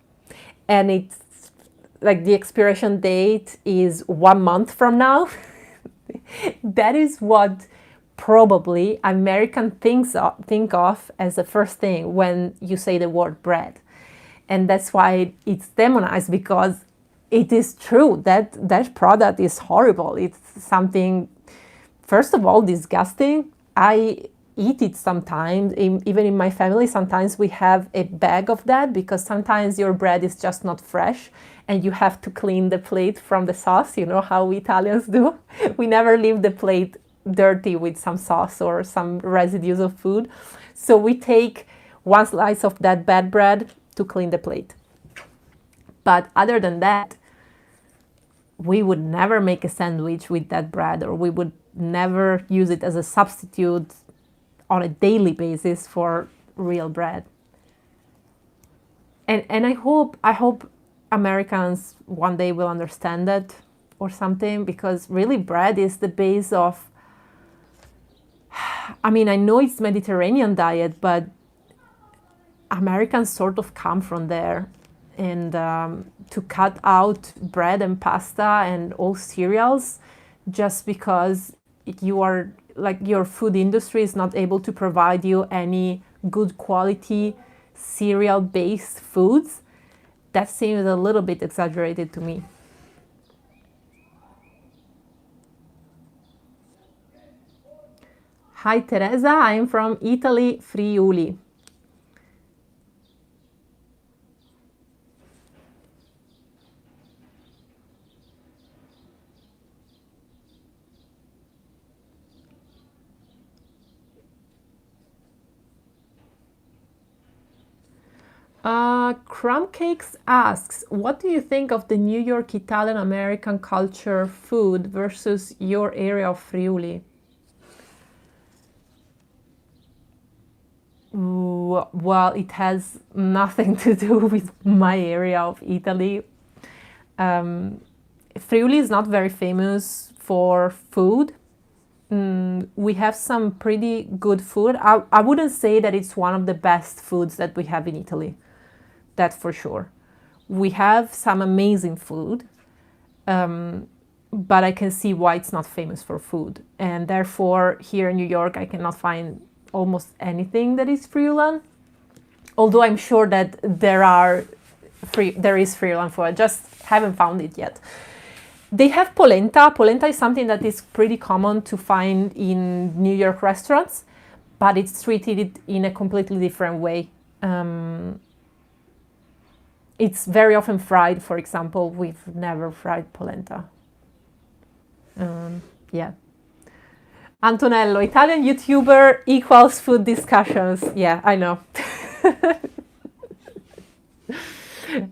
And it's like the expiration date is 1 month from now? That is what probably American think of as the first thing when you say the word bread. And that's why it's demonized, because it is true that that product is horrible. It's something, first of all, disgusting. I eat it sometimes, even in my family. Sometimes we have a bag of that because sometimes your bread is just not fresh and you have to clean the plate from the sauce. You know how we Italians do. We never leave the plate dirty with some sauce or some residues of food. So we take one slice of that bad bread to clean the plate. But other than that, we would never make a sandwich with that bread, or we would never use it as a substitute on a daily basis for real bread. And I hope Americans one day will understand that or something, because really bread is the base of, I mean, I know it's Mediterranean diet, but Americans sort of come from there. And to cut out bread and pasta and all cereals just because you are, like, your food industry is not able to provide you any good quality cereal based foods, that seems a little bit exaggerated to me. Hi Teresa, I'm from Italy, Friuli. Crumb Cakes asks, what do you think of the New York Italian American culture food versus your area of Friuli? Well, it has nothing to do with my area of Italy. Friuli is not very famous for food. We have some pretty good food. I wouldn't say that it's one of the best foods that we have in Italy. That's for sure. We have some amazing food, but I can see why it's not famous for food. And therefore, here in New York, I cannot find almost anything that is Friulan. Although I'm sure that there is Freeland food. I just haven't found it yet. They have polenta. Polenta is something that is pretty common to find in New York restaurants, but it's treated in a completely different way. It's very often fried, for example. We've never fried polenta. Yeah. Antonello, Italian YouTuber equals food discussions. Yeah, I know.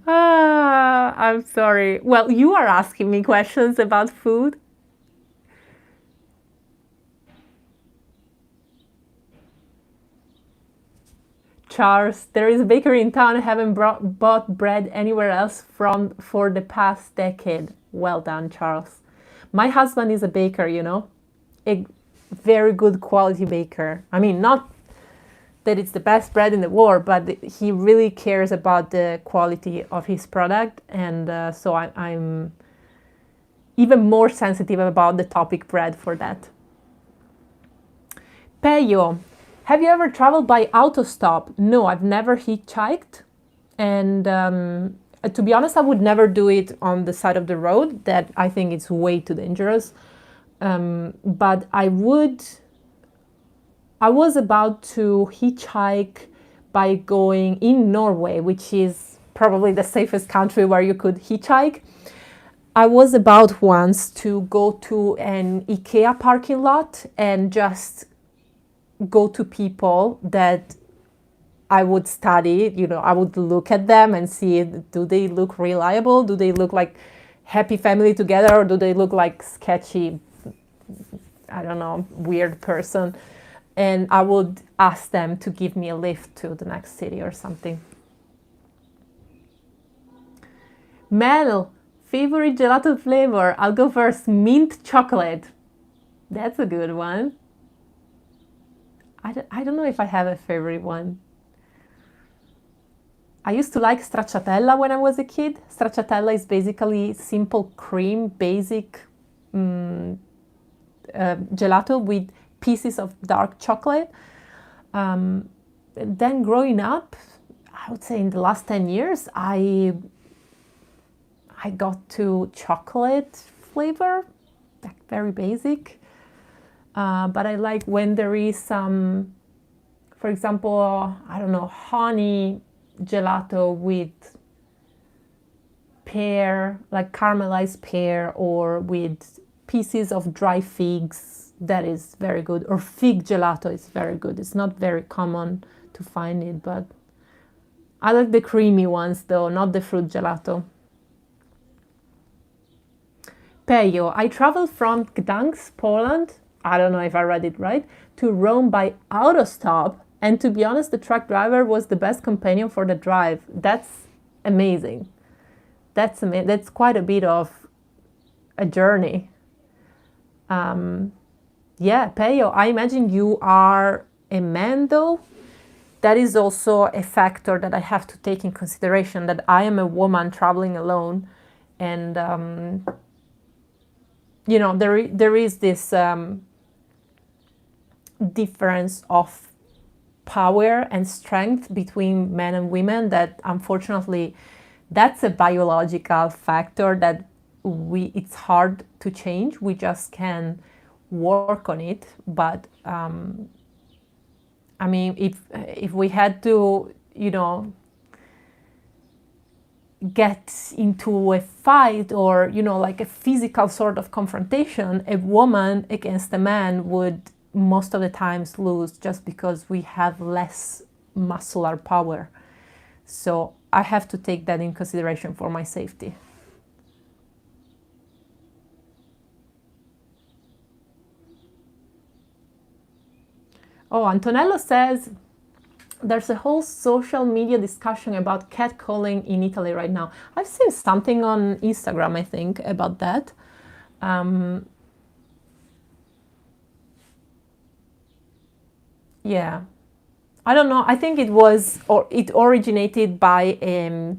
I'm sorry. Well, you are asking me questions about food. Charles, there is a bakery in town. I haven't bought bread anywhere else for the past decade. Well done, Charles. My husband is a baker, a very good quality baker. I mean, not that it's the best bread in the world, but he really cares about the quality of his product. And so I'm even more sensitive about the topic bread for that. Peyo, have you ever traveled by autostop? No, I've never hitchhiked. And to be honest, I would never do it on the side of the road. That I think it's way too dangerous. But I was about to hitchhike by going in Norway, which is probably the safest country where you could hitchhike. I was about once to go to an IKEA parking lot and just go to people that I would study, I would look at them and see, do they look reliable? Do they look like happy family together? Or do they look like sketchy, I don't know, weird person? And I would ask them to give me a lift to the next city or something. Mel, favorite gelato flavor? I'll go first. Mint chocolate. That's a good one. I don't know if I have a favorite one. I used to like stracciatella when I was a kid. Stracciatella is basically simple cream, basic gelato with pieces of dark chocolate. Then growing up, I would say in the last 10 years, I got to chocolate flavor, like very basic. But I like when there is some, for example, I don't know, honey gelato with pear, like caramelized pear, or with pieces of dry figs. That is very good. Or fig gelato is very good. It's not very common to find it, but I like the creamy ones though, not the fruit gelato. Peyo, I traveled from Gdansk, Poland, I don't know if I read it right, to Rome by autostop. And to be honest, the truck driver was the best companion for the drive. That's amazing. That's quite a bit of a journey. Yeah, Peyo, I imagine you are a man though. That is also a factor that I have to take in consideration, that I am a woman traveling alone. And, there is this difference of power and strength between men and women that unfortunately that's a biological factor that it's hard to change. We just can work on it. But I mean, if we had to, get into a fight or, like a physical sort of confrontation, a woman against a man would most of the times lose just because we have less muscular power. So I have to take that in consideration for my safety. Oh, Antonello says there's a whole social media discussion about catcalling in Italy right now. I've seen something on Instagram, I think, about that. Yeah, I don't know. I think it originated by a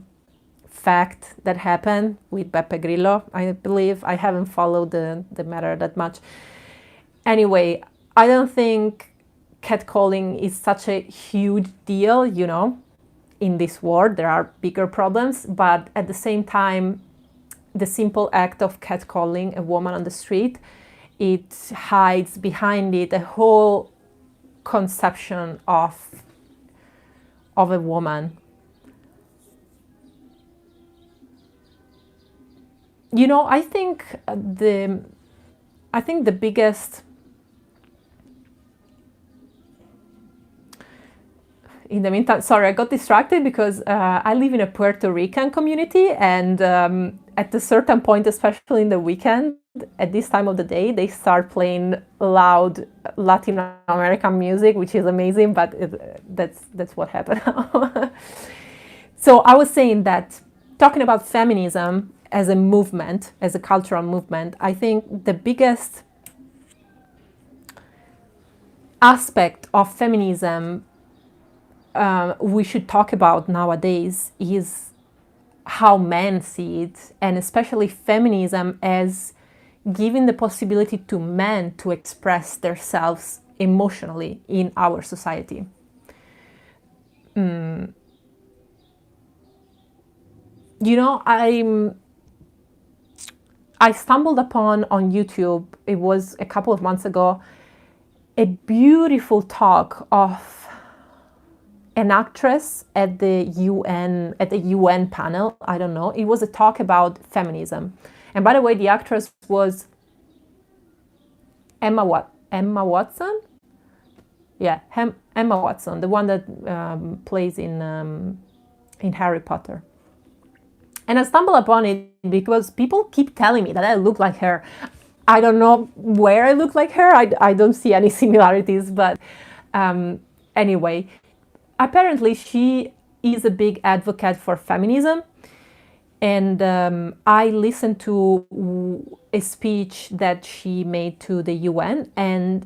fact that happened with Beppe Grillo, I believe. I haven't followed the matter that much. Anyway, I don't think catcalling is such a huge deal, in this world. There are bigger problems, but at the same time, the simple act of catcalling a woman on the street, it hides behind it a whole conception of a woman. You know, I think the biggest, in the meantime, sorry, I got distracted because I live in a Puerto Rican community, and at a certain point, especially in the weekend, at this time of the day, they start playing loud Latin American music, which is amazing, but that's what happened. So I was saying that, talking about feminism as a movement, as a cultural movement, I think the biggest aspect of feminism we should talk about nowadays is how men see it, and especially feminism as giving the possibility to men to express themselves emotionally in our society. You know, I stumbled upon on YouTube, it was a couple of months ago, a beautiful talk of an actress at the UN panel. I don't know. It was a talk about feminism. And by the way, the actress was Emma Watson? Yeah, Emma Watson, the one that plays in Harry Potter. And I stumbled upon it because people keep telling me that I look like her. I don't know where I look like her. I don't see any similarities, but anyway, apparently she is a big advocate for feminism. And I listened to a speech that she made to the UN, and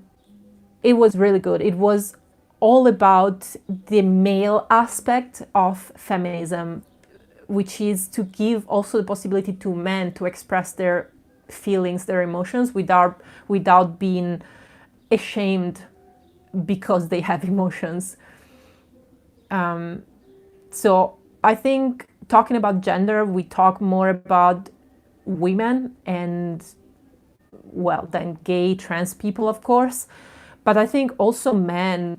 it was really good. It was all about the male aspect of feminism, which is to give also the possibility to men to express their feelings, their emotions, without being ashamed because they have emotions. So I think talking about gender, we talk more about women and, well, then gay, trans people, of course. But I think also men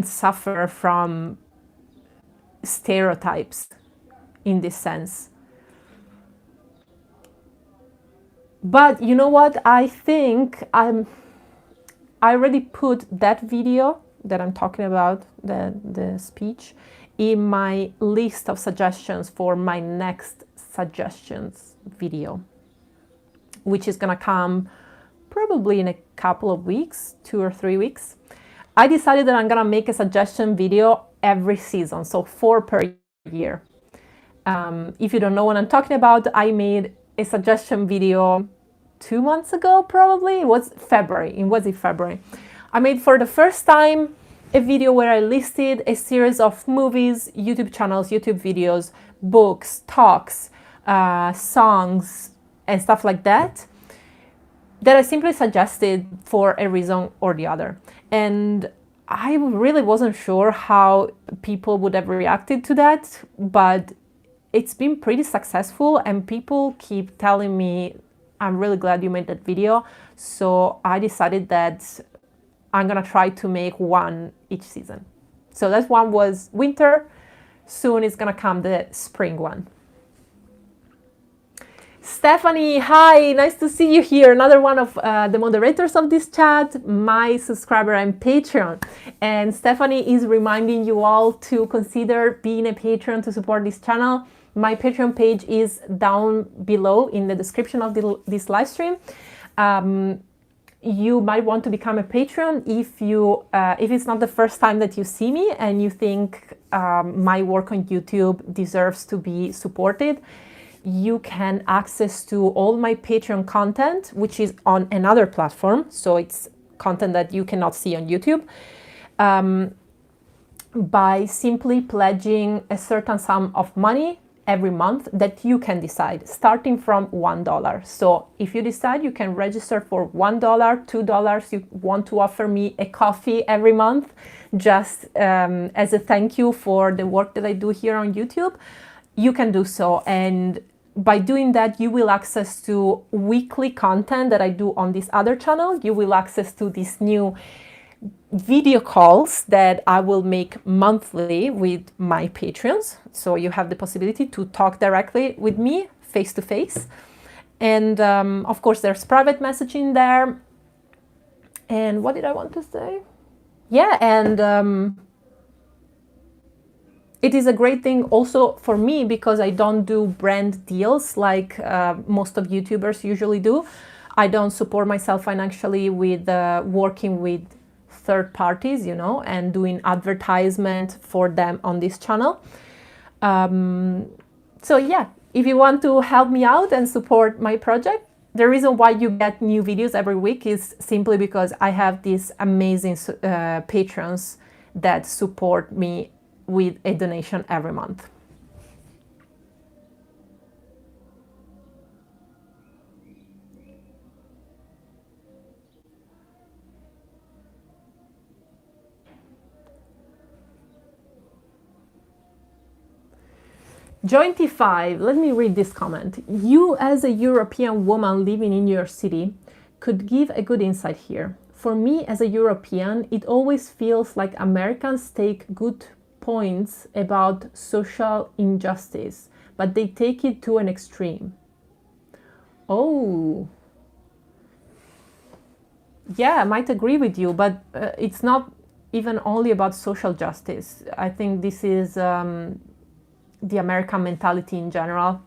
suffer from stereotypes in this sense. But you know what? I think I already put that video that I'm talking about, the speech, in my list of suggestions for my next suggestions video, which is gonna come probably in a couple of weeks, 2 or 3 weeks. I decided that I'm gonna make a suggestion video every season, so 4 per year. If you don't know what I'm talking about, I made a suggestion video 2 months ago, probably. It was February. I made for the first time a video where I listed a series of movies, YouTube channels, YouTube videos, books, talks, songs, and stuff like that I simply suggested for a reason or the other. And I really wasn't sure how people would have reacted to that, but it's been pretty successful, and people keep telling me, I'm really glad you made that video. So I decided that I'm gonna try to make one each season. So that one was winter. Soon is gonna come the spring one. Stephanie, hi, nice to see you here. Another one of the moderators of this chat, my subscriber and Patreon. And Stephanie is reminding you all to consider being a patron to support this channel. My Patreon page is down below in the description of this live stream. You might want to become a patron if it's not the first time that you see me and you think my work on YouTube deserves to be supported. You can access to all my Patreon content, which is on another platform. So it's content that you cannot see on YouTube, by simply pledging a certain sum of money every month that you can decide, starting from $1. So if you decide, you can register for $1, $2, you want to offer me a coffee every month, just as a thank you for the work that I do here on YouTube, you can do so. And by doing that, you will access to weekly content that I do on this other channel. You will access to this new video calls that I will make monthly with my Patreons. So you have the possibility to talk directly with me face to face. And of course, there's private messaging there. And what did I want to say? Yeah, and it is a great thing also for me because I don't do brand deals like most of YouTubers usually do. I don't support myself financially with working with third parties, you know, and doing advertisement for them on this channel. So yeah, if you want to help me out and support my project, the reason why you get new videos every week is simply because I have these amazing patrons that support me with a donation every month. Jointy5, let me read this comment. You as a European woman living in your city could give a good insight here. For me as a European, it always feels like Americans take good points about social injustice, but they take it to an extreme. Oh, yeah, I might agree with you, but it's not even only about social justice. I think this is the American mentality in general.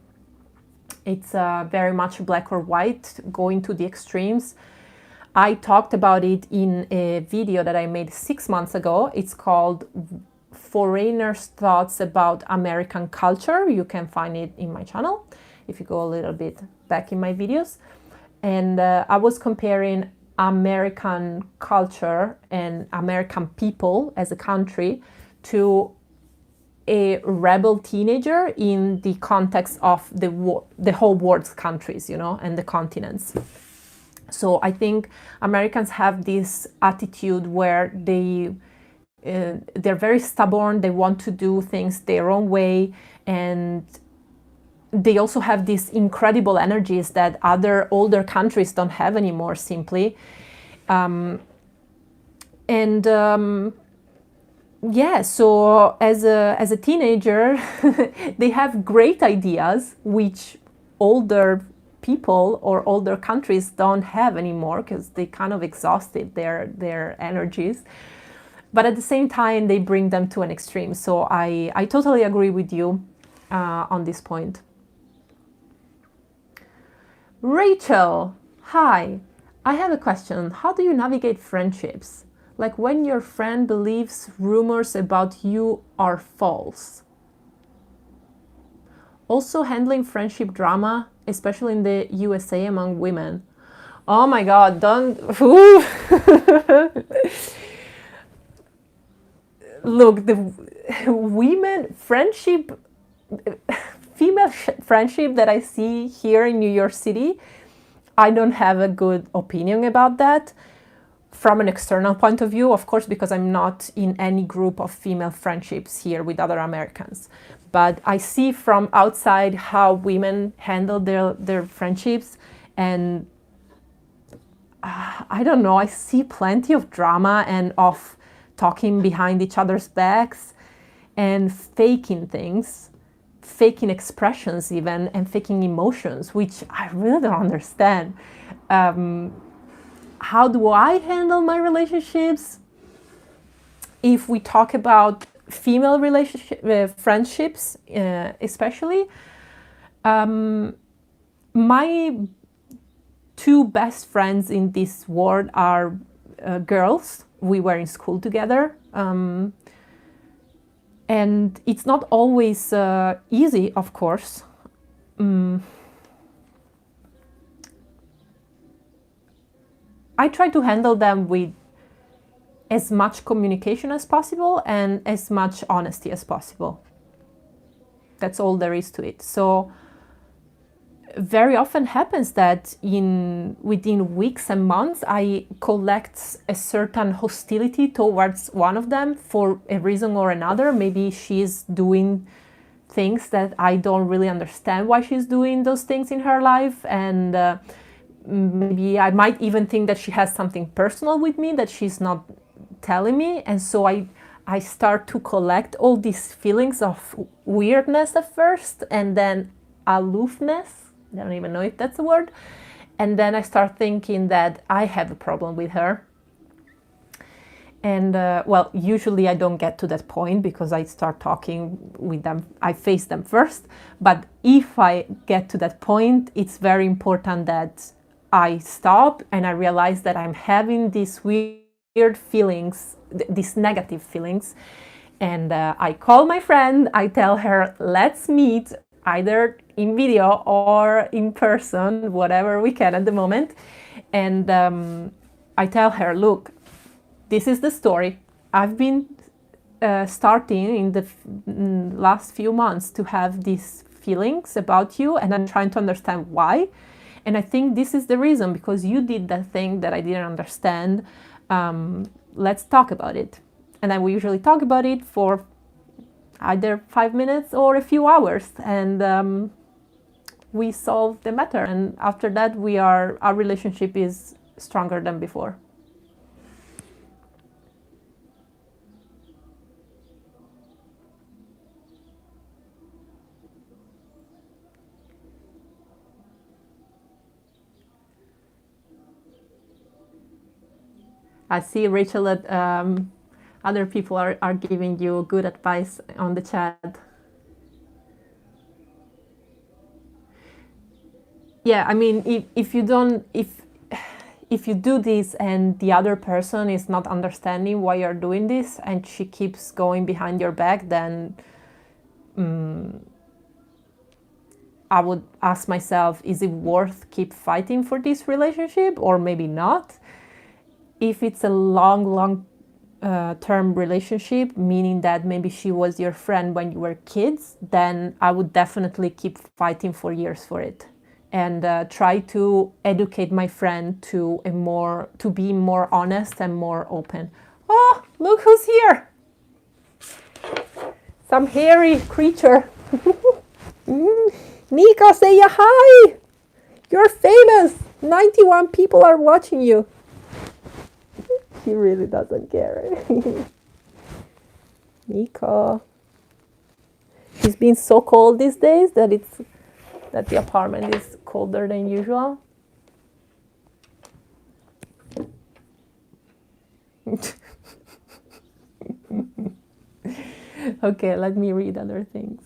It's very much black or white, going to the extremes. I talked about it in a video that I made 6 months ago. It's called Foreigners' Thoughts About American Culture. You can find it in my channel if you go a little bit back in my videos. And I was comparing American culture and American people as a country to a rebel teenager in the context of the whole world's countries, you know, and the continents. So I think Americans have this attitude where they're very stubborn, they want to do things their own way, and they also have these incredible energies that other older countries don't have anymore, simply. Yeah, so as a teenager, they have great ideas, which older people or older countries don't have anymore because they kind of exhausted their energies. But at the same time, they bring them to an extreme. So I totally agree with you on this point. Rachel, hi. I have a question. How do you navigate friendships? Like when your friend believes rumors about you are false. Also handling friendship drama, especially in the USA among women. Oh my God, don't... Look, the women friendship, female friendship that I see here in New York City, I don't have a good opinion about that. From an external point of view, of course, because I'm not in any group of female friendships here with other Americans. But I see from outside how women handle their friendships, and I don't know, I see plenty of drama and of talking behind each other's backs and faking things, faking expressions even, and faking emotions, which I really don't understand. How do I handle my relationships? If we talk about female friendships, especially, my two best friends in this world are girls. We were in school together. And it's not always easy, of course. I try to handle them with as much communication as possible and as much honesty as possible. That's all there is to it. So very often happens that within weeks and months I collect a certain hostility towards one of them for a reason or another. Maybe she's doing things that I don't really understand why she's doing those things in her life, and maybe I might even think that she has something personal with me that she's not telling me, and so I start to collect all these feelings of weirdness at first, and then aloofness. I don't even know if that's a word. And then I start thinking that I have a problem with her. And well, usually I don't get to that point because I start talking with them. I face them first. But if I get to that point, it's very important that I stop and I realize that I'm having these weird feelings, these negative feelings. And I call my friend, I tell her, let's meet either in video or in person, whatever we can at the moment. And I tell her, look, this is the story. I've been starting in the last few months to have these feelings about you, and I'm trying to understand why. And I think this is the reason, because you did that thing that I didn't understand. Let's talk about it. And then we usually talk about it for either 5 minutes or a few hours, and we solve the matter. And after that, our relationship is stronger than before. I see, Rachel, that other people are giving you good advice on the chat. Yeah, I mean, if you do this and the other person is not understanding why you're doing this and she keeps going behind your back, then I would ask myself, is it worth keep fighting for this relationship, or maybe not? If it's a long term relationship, meaning that maybe she was your friend when you were kids, then I would definitely keep fighting for years for it, and try to educate my friend to be more honest and more open. Oh, look who's here! Some hairy creature. Nico, say a hi! You're famous! 91 people are watching you. He really doesn't care. Nico. She's been so cold these days that the apartment is colder than usual. Okay, let me read other things.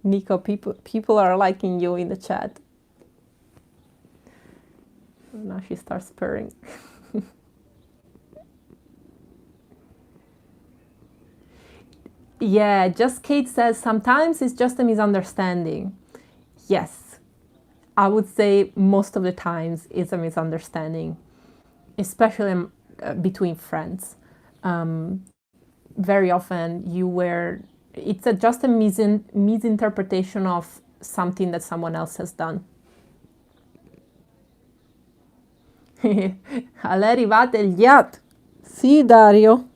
Nico, people are liking you in the chat. Now she starts purring. Yeah, just Kate says sometimes it's just a misunderstanding. Yes, I would say most of the times it's a misunderstanding, especially between friends. Very often it's just a misinterpretation of something that someone else has done. Alle arrivate il yacht. Sì, Dario.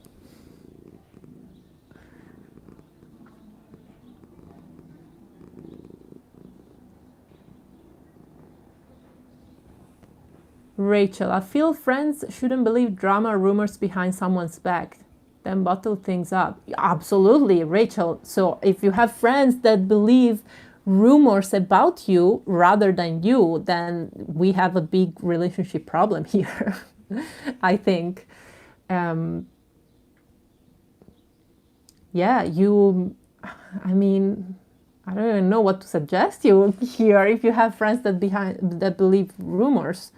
Rachel, I feel friends shouldn't believe drama rumors behind someone's back, then bottle things up. Absolutely, Rachel. So if you have friends that believe rumors about you rather than you, then we have a big relationship problem here. I think. Yeah, I mean, I don't even know what to suggest you here if you have friends that believe rumors.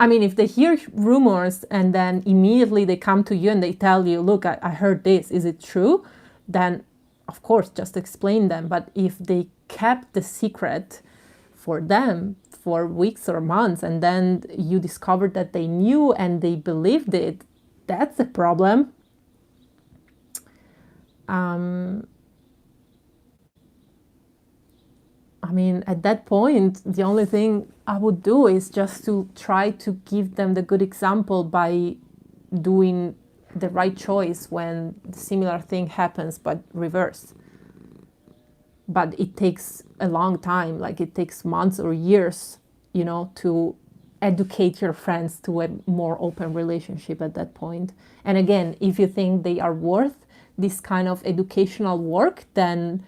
I mean, if they hear rumors and then immediately they come to you and they tell you, look, I heard this, is it true? Then, of course, just explain them. But if they kept the secret for them for weeks or months, and then you discovered that they knew and they believed it, that's a problem. I mean, at that point, the only thing I would do is just to try to give them the good example by doing the right choice when similar thing happens, but reverse. But it takes a long time, like it takes months or years, to educate your friends to a more open relationship at that point. And again, if you think they are worth this kind of educational work, then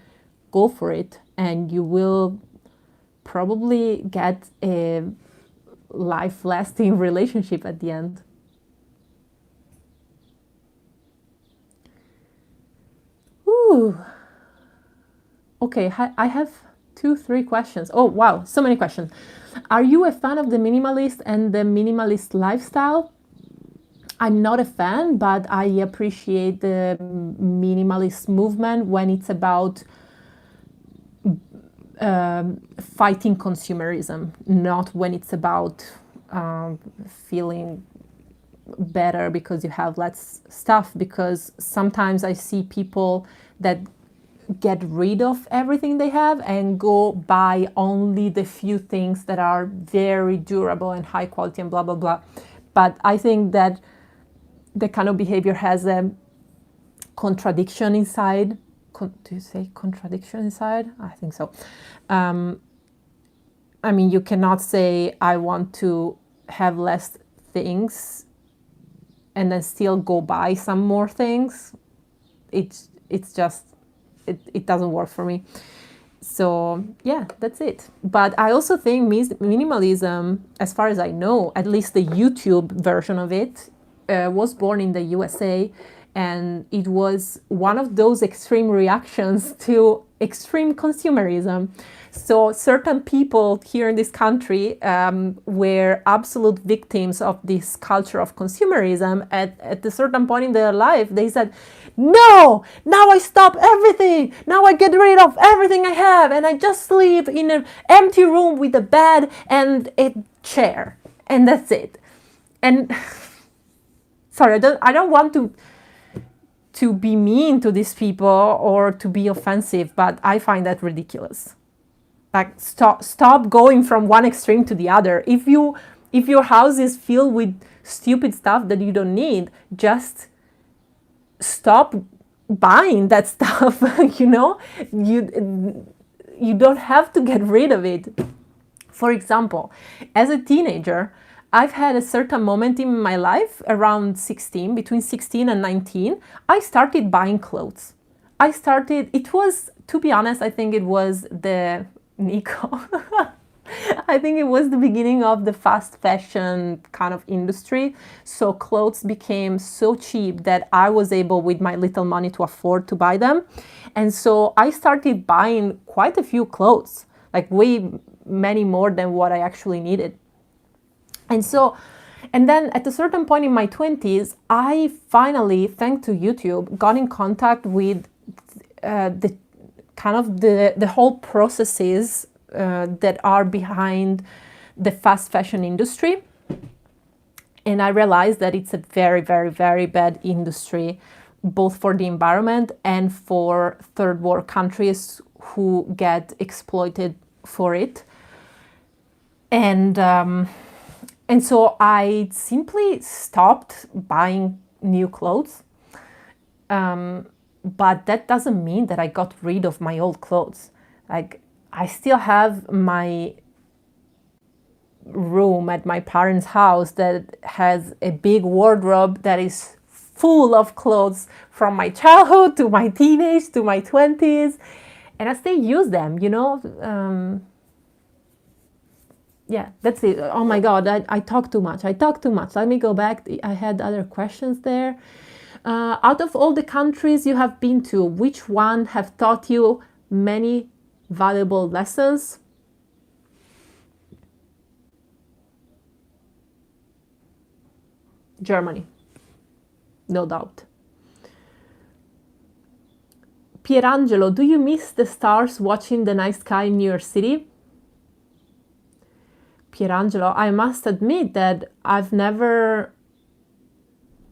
go for it, and you will probably get a life-lasting relationship at the end. Ooh. Okay, I have 3 questions. Oh, wow, so many questions. Are you a fan of the minimalist and the minimalist lifestyle? I'm not a fan, but I appreciate the minimalist movement when it's about fighting consumerism, not when it's about feeling better because you have less stuff. Because sometimes I see people that get rid of everything they have and go buy only the few things that are very durable and high quality and blah, blah, blah. But I think that the kind of behavior has a contradiction inside. Do you say contradiction inside? I think so. I mean, you cannot say, I want to have less things and then still go buy some more things. It's just, it doesn't work for me. So yeah, that's it. But I also think minimalism, as far as I know, at least the YouTube version of it, was born in the USA, and it was one of those extreme reactions to extreme consumerism. So certain people here in this country were absolute victims of this culture of consumerism. At a certain point in their life, they said, no, now I stop everything. Now I get rid of everything I have, and I just sleep in an empty room with a bed and a chair, and that's it. And sorry, I don't want to be mean to these people or to be offensive, but I find that ridiculous. Like, stop going from one extreme to the other. If your house is filled with stupid stuff that you don't need, just stop buying that stuff. You don't have to get rid of it. For example, as a teenager, I've had a certain moment in my life around 16, between 16 and 19, I started buying clothes. It was, to be honest, I think it was Nico. I think it was the beginning of the fast fashion kind of industry. So clothes became so cheap that I was able, with my little money, to afford to buy them. And so I started buying quite a few clothes, like way many more than what I actually needed. And then at a certain point in my 20s, I finally, thanks to YouTube, got in contact with the whole processes that are behind the fast fashion industry. And I realized that it's a very, very, very bad industry, both for the environment and for third world countries who get exploited for it. And so I simply stopped buying new clothes. But that doesn't mean that I got rid of my old clothes. Like, I still have my room at my parents' house that has a big wardrobe that is full of clothes from my childhood to my teenage to my 20s. And I still use them, yeah, that's it. Oh my God, I talk too much. Let me go back. I had other questions there. Out of all the countries you have been to, which one have taught you many valuable lessons? Germany, no doubt. Pierangelo, do you miss the stars watching the night sky in New York City? Pierangelo, I must admit that I've never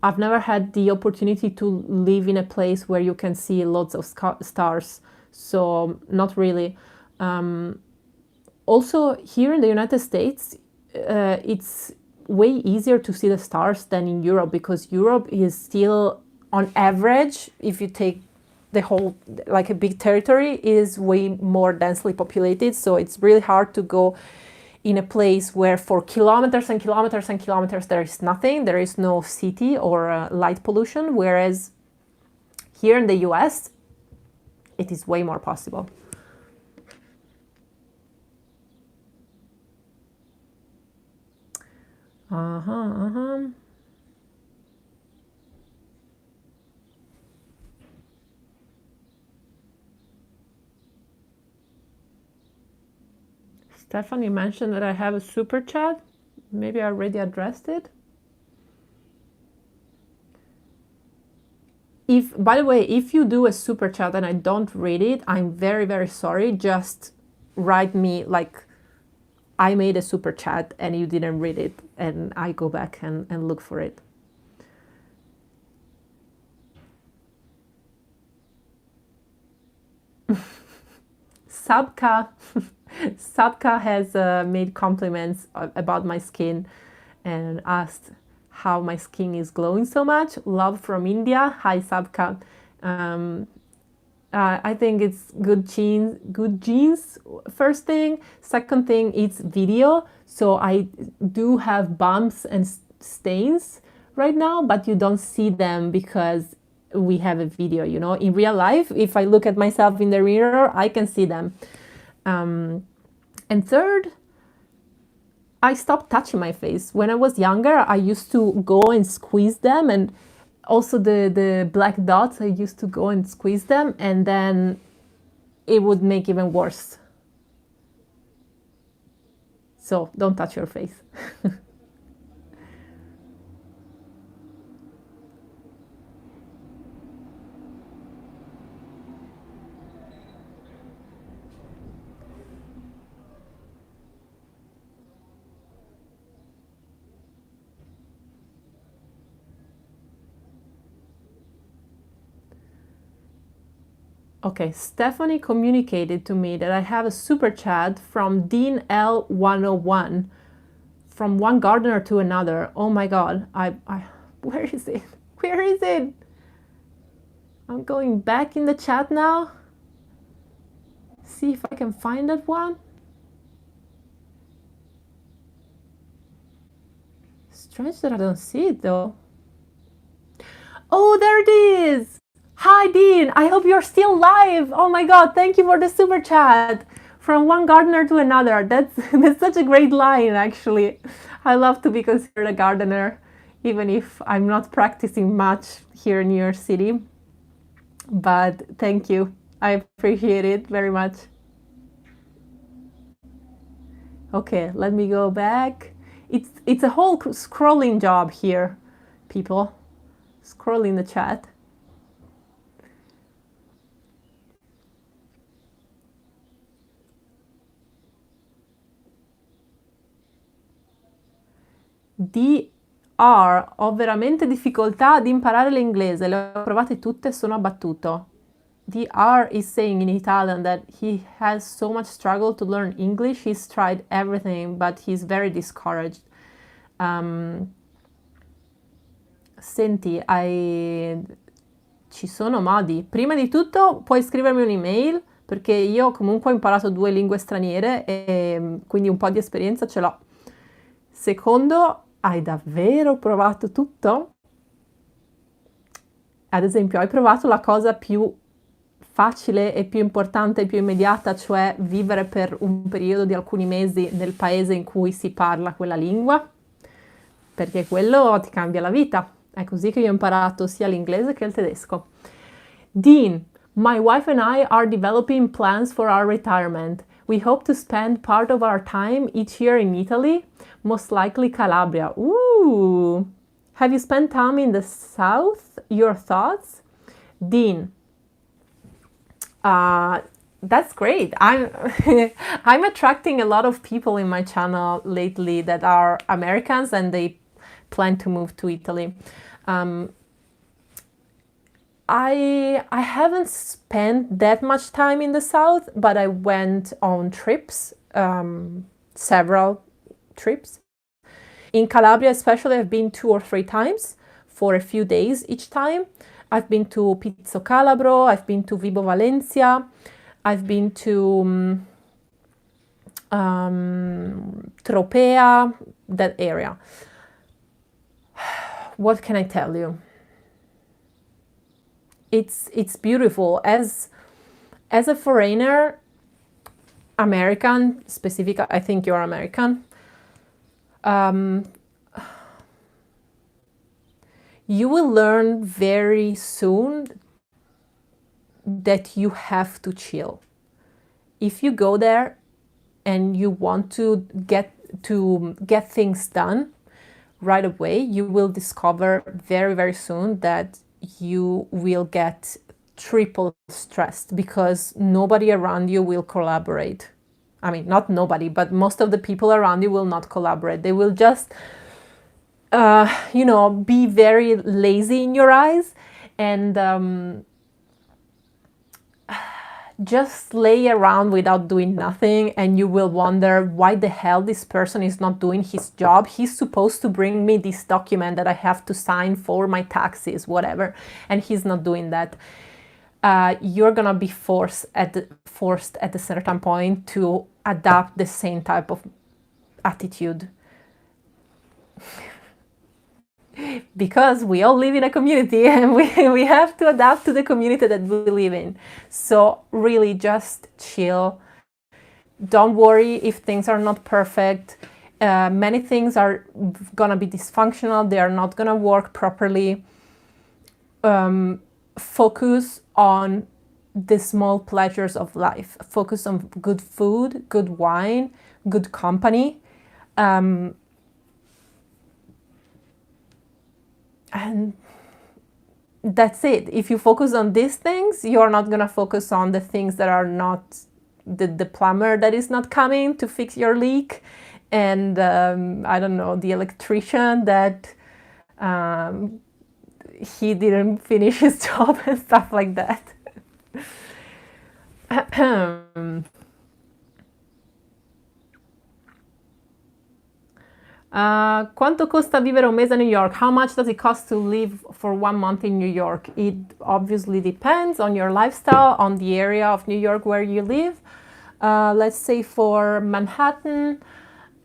I've never had the opportunity to live in a place where you can see lots of stars, so not really. Also, here in the United States, it's way easier to see the stars than in Europe, because Europe is still, on average, if you take the whole, like a big territory, is way more densely populated. So it's really hard to go in a place where for kilometers and kilometers and kilometers there is nothing, there is no city or light pollution, whereas here in the US, it is way more possible. Stefan, you mentioned that I have a super chat. Maybe I already addressed it. By the way, if you do a super chat and I don't read it, I'm very, very sorry. Just write me like, I made a super chat and you didn't read it, and I go back and look for it. Sabka has made compliments about my skin and asked how my skin is glowing so much. Love from India. Hi, Sabka. I think it's good genes, first thing. Second thing, it's video. So I do have bumps and stains right now, but you don't see them because we have a video, you know. In real life, if I look at myself in the mirror, I can see them. And third, I stopped touching my face. When I was younger, I used to go and squeeze them, and also the black dots, I used to go and squeeze them, and then it would make even worse. So don't touch your face. Okay, Stephanie communicated to me that I have a super chat from Dean L101, from one gardener to another. Oh my God, where is it? Where is it? I'm going back in the chat now. See if I can find that one. Strange that I don't see it though. Oh, there it is. Hi, Dean. I hope you're still live. Oh my God, thank you for the super chat. From one gardener to another. That's such a great line, actually. I love to be considered a gardener, even if I'm not practicing much here in New York City. But thank you. I appreciate it very much. Okay, let me go back. It's a whole scrolling job here, people. Scrolling the chat. Ho veramente difficoltà ad imparare l'inglese, le ho provate tutte, sono abbattuto. DR is saying in Italian that he has so much struggle to learn English. He's tried everything, but he's very discouraged. Senti, ci sono modi. Prima di tutto puoi scrivermi un'email, perché io comunque ho imparato 2 lingue straniere e quindi un po' di esperienza ce l'ho. Secondo, hai davvero provato tutto? Ad esempio, hai provato la cosa più facile e più importante e più immediata, cioè vivere per un periodo di alcuni mesi nel paese in cui si parla quella lingua? Perché quello ti cambia la vita. È così che io ho imparato sia l'inglese che il tedesco. Dean, my wife and I are developing plans for our retirement. We hope to spend part of our time each year in Italy, most likely Calabria. Ooh! Have you spent time in the south? Your thoughts? Dean, that's great. I'm attracting a lot of people in my channel lately that are Americans and they plan to move to Italy. I haven't spent that much time in the south, but I went on trips, several trips. In Calabria especially, I've been 2 or 3 times for a few days each time. I've been to Pizzo Calabro, I've been to Vibo Valencia, I've been to Tropea, that area. What can I tell you? It's beautiful. As a foreigner, American specific, I think you're American, you will learn very soon that you have to chill. If you go there and you want to get things done right away, you will discover very, very soon that you will get triple stressed because nobody around you will collaborate. I mean, not nobody, but most of the people around you will not collaborate. They will just, be very lazy in your eyes and just lay around without doing nothing, and you will wonder why the hell this person is not doing his job. He's supposed to bring me this document that I have to sign for my taxes, whatever, and he's not doing that. You're gonna be forced at a certain point to adapt the same type of attitude. Because we all live in a community and we have to adapt to the community that we live in. So really just chill. Don't worry if things are not perfect. Many things are gonna be dysfunctional. They are not gonna work properly. Focus on the small pleasures of life. Focus on good food, good wine, good company. And that's it. If you focus on these things, you're not going to focus on the things that are not the plumber that is not coming to fix your leak, and I don't know, the electrician that he didn't finish his job and stuff like that. Quanto costa vivere un mese a New York? How much does it cost to live for 1 month in New York? It obviously depends on your lifestyle, on the area of New York where you live. Let's say for Manhattan,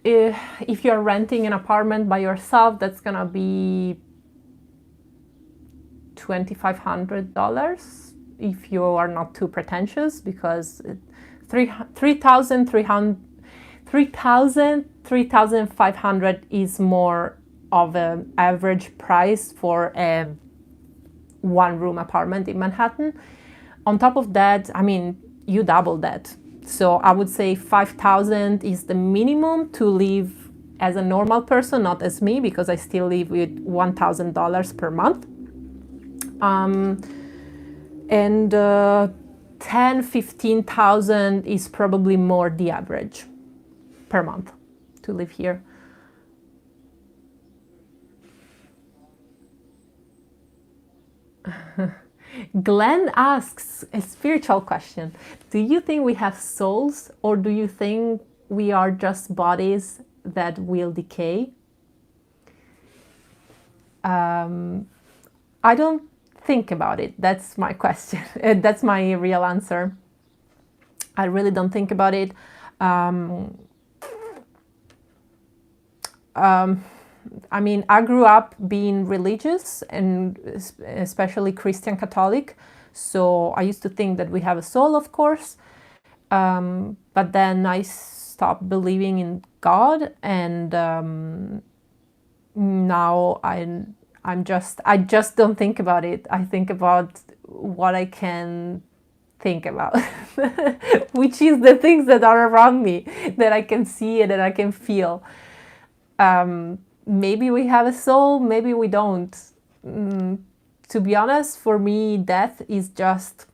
if you're renting an apartment by yourself, that's gonna be $2,500 if you are not too pretentious, because 3,500 is more of an average price for a 1-room apartment in Manhattan. On top of that, I mean, you double that. So I would say 5,000 is the minimum to live as a normal person, not as me, because I still live with $1,000 per month. And 10,000-15,000 is probably more the average per month to live here. Glenn asks a spiritual question. Do you think we have souls, or do you think we are just bodies that will decay? I don't think about it. That's my question. That's my real answer. I really don't think about it. I mean, I grew up being religious, and especially Christian Catholic. So I used to think that we have a soul, of course. But then I stopped believing in God, and now I just don't think about it. I think about what I can think about, which is the things that are around me, that I can see and that I can feel. Maybe we have a soul, maybe we don't. To be honest, for me, death is just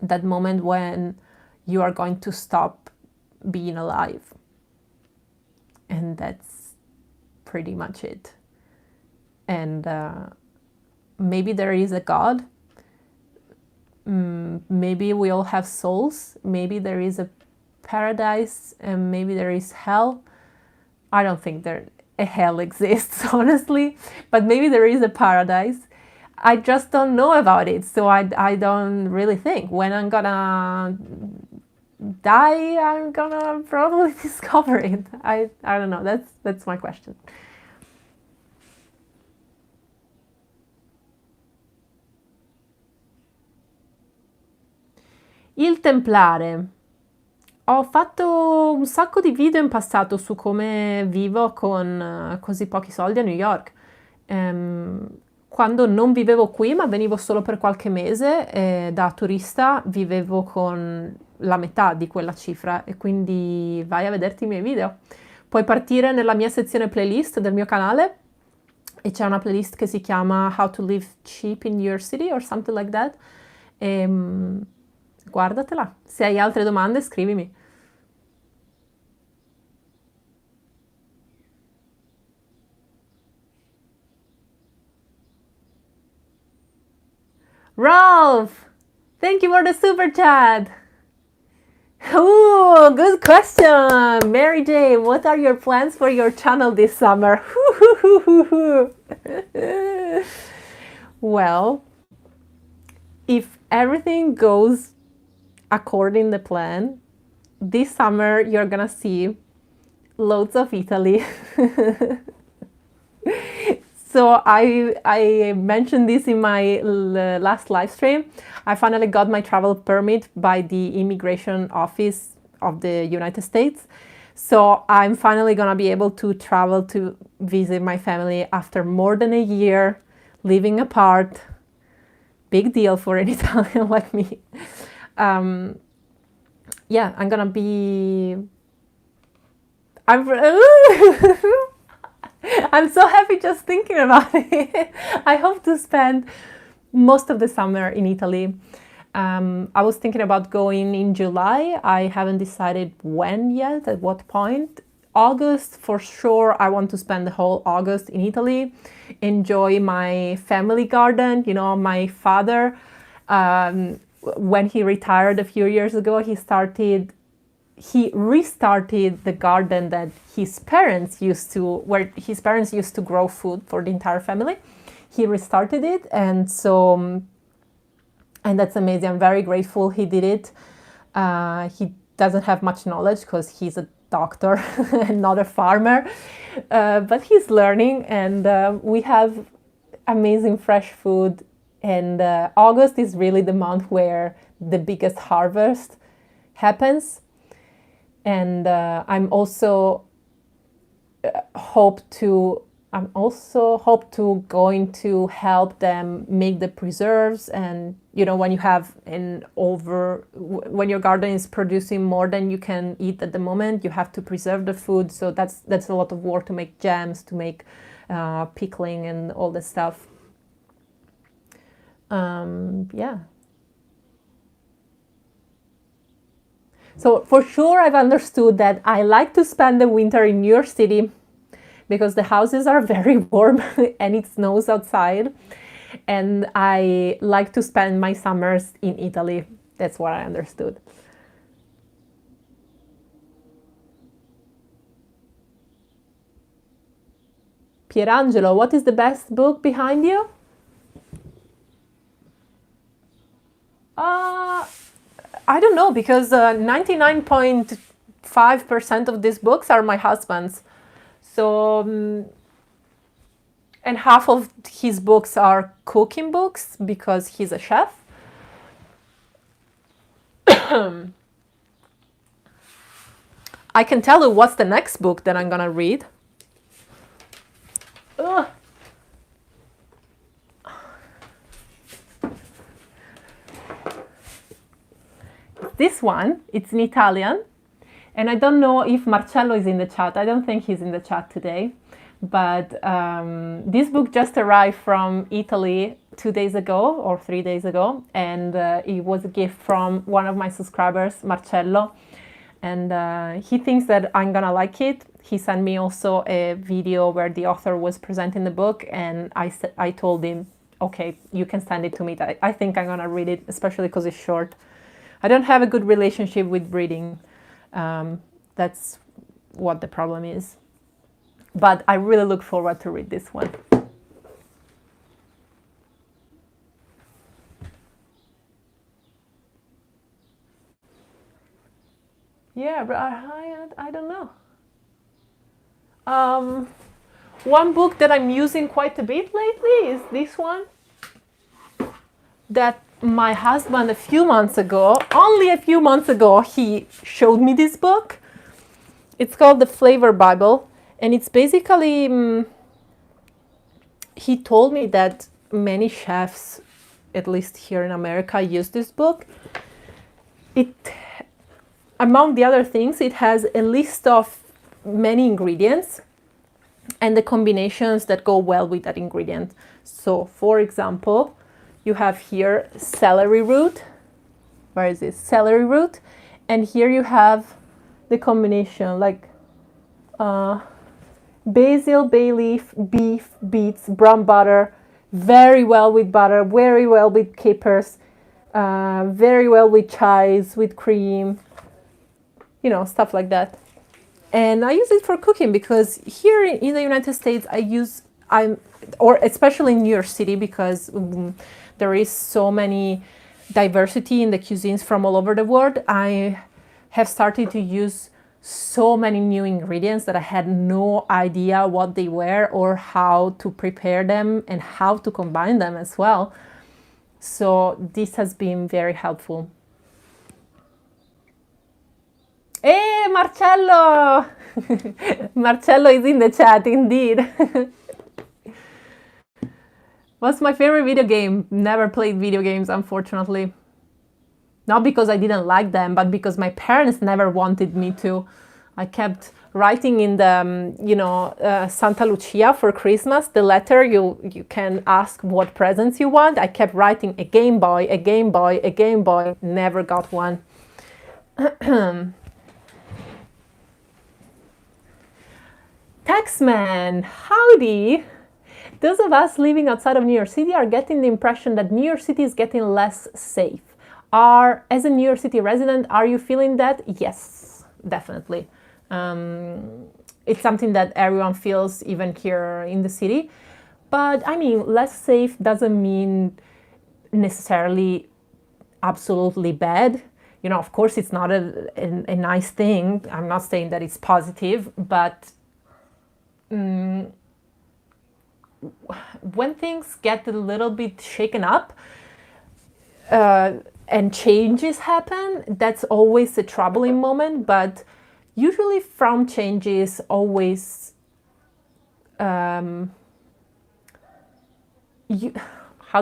that moment when you are going to stop being alive. And that's pretty much it. and maybe there is a God. Maybe we all have souls. Maybe there is a paradise, and maybe there is hell. I don't think a hell exists, honestly, but maybe there is a paradise. I just don't know about it, so I don't really think. When I'm gonna die, I'm gonna probably discover it. I don't know. That's my question. Il templare. Ho fatto un sacco di video in passato su come vivo con così pochi soldi a New York. Quando non vivevo qui, ma venivo solo per qualche mese, da turista vivevo con la metà di quella cifra, e quindi vai a vederti i miei video. Puoi partire nella mia sezione playlist del mio canale, e c'è una playlist che si chiama How to Live Cheap in Your City or something like that. Guardatela. Se hai altre domande, scrivimi. Ralph, thank you for the super chat. Ooh, good question. Mary Jane, what are your plans for your channel this summer? Well, if everything goes according to plan, this summer you're gonna see loads of Italy. So I mentioned this in my last live stream. I finally got my travel permit by the immigration office of the United States. So I'm finally gonna be able to travel to visit my family after more than a year living apart. Big deal for an Italian like me. Yeah, I'm gonna be... I'm so happy just thinking about it. I hope to spend most of the summer in Italy. I was thinking about going in July. I haven't decided when yet, at what point. August, for sure, I want to spend the whole August in Italy, enjoy my family garden. You know, my father, when he retired a few years ago, he restarted the garden that his parents used to grow food for the entire family. He restarted it, and that's amazing. I'm very grateful he did it. He doesn't have much knowledge because he's a doctor and not a farmer, but he's learning, and we have amazing fresh food. And August is really the month where the biggest harvest happens. And I'm also hope to going to help them make the preserves. And you know, when your garden is producing more than you can eat at the moment, you have to preserve the food. So that's a lot of work to make jams, to make pickling and all this stuff. Yeah. So for sure, I've understood that I like to spend the winter in New York City because the houses are very warm and it snows outside. And I like to spend my summers in Italy. That's what I understood. Pierangelo, what is the best book behind you? I don't know, because 99.5% of these books are my husband's. So, and half of his books are cooking books because he's a chef. I can tell you what's the next book that I'm gonna read. Ugh. This one, it's in Italian, and I don't know if Marcello is in the chat. I don't think he's in the chat today, but this book just arrived from Italy 2 days ago or 3 days ago, and it was a gift from one of my subscribers, Marcello. and he thinks that I'm gonna like it. He sent me also a video where the author was presenting the book, and I told him, okay, you can send it to me. I think I'm gonna read it, especially because it's short. I don't have a good relationship with reading. That's what the problem is. But I really look forward to read this one. Yeah, but I don't know. One book that I'm using quite a bit lately is this one. That my husband only a few months ago, he showed me this book. It's called The Flavor Bible, and it's basically, he told me that many chefs, at least here in America, use this book. Among the other things, it has a list of many ingredients and the combinations that go well with that ingredient. So, for example, you have here celery root. Where is this? Celery root. And here you have the combination like basil, bay leaf, beef, beets, brown butter, very well with butter, very well with capers, very well with chives, with cream, stuff like that. And I use it for cooking because here in the United States, or especially in New York City, because there is so many diversity in the cuisines from all over the world. I have started to use so many new ingredients that I had no idea what they were or how to prepare them and how to combine them as well. So this has been very helpful. Hey, Marcello! Marcello is in the chat, indeed. What's my favorite video game? Never played video games, unfortunately. Not because I didn't like them, but because my parents never wanted me to. I kept writing in the, Santa Lucia for Christmas, the letter you can ask what presents you want. I kept writing a Game Boy, a Game Boy, a Game Boy. Never got one. Taxman, howdy! Those of us living outside of New York City are getting the impression that New York City is getting less safe. As a New York City resident, are you feeling that? Yes, definitely. It's something that everyone feels even here in the city. But I mean, less safe doesn't mean necessarily absolutely bad. Of course, it's not a nice thing. I'm not saying that it's positive, but when things get a little bit shaken up and changes happen, that's always a troubling moment. But usually from changes always, how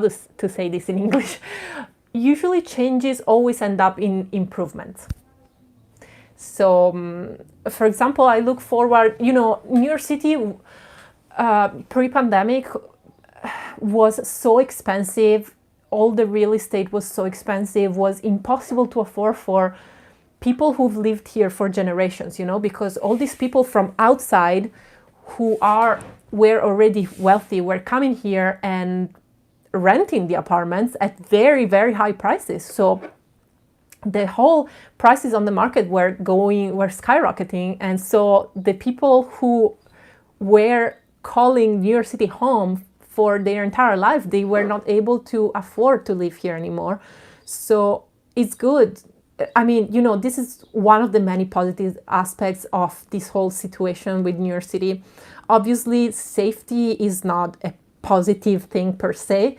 to say this in English? Usually changes always end up in improvements. So, for example, I look forward, New York City pre-pandemic was so expensive. All the real estate was so expensive, was impossible to afford for people who've lived here for generations, because all these people from outside who were already wealthy were coming here and renting the apartments at very, very high prices. So the whole prices on the market were skyrocketing. And so the people who were calling New York City home for their entire life, they were not able to afford to live here anymore. So it's good. I mean, this is one of the many positive aspects of this whole situation with New York City. Obviously, safety is not a positive thing per se,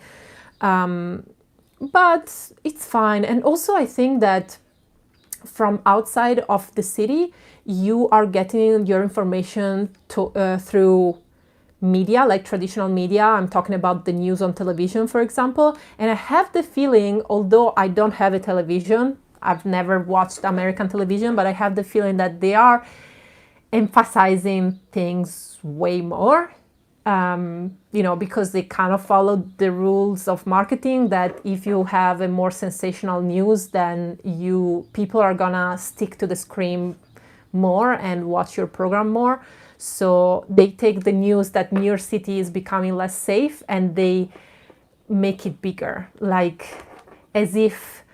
but it's fine. And also, I think that from outside of the city, you are getting your information through media, like traditional media. I'm talking about the news on television, for example. And I have the feeling, although I don't have a television, I've never watched American television, but I have the feeling that they are emphasizing things way more because they kind of follow the rules of marketing that if you have a more sensational news, then people are gonna stick to the screen more and watch your program more. So they take the news that New York City is becoming less safe and they make it bigger, like as if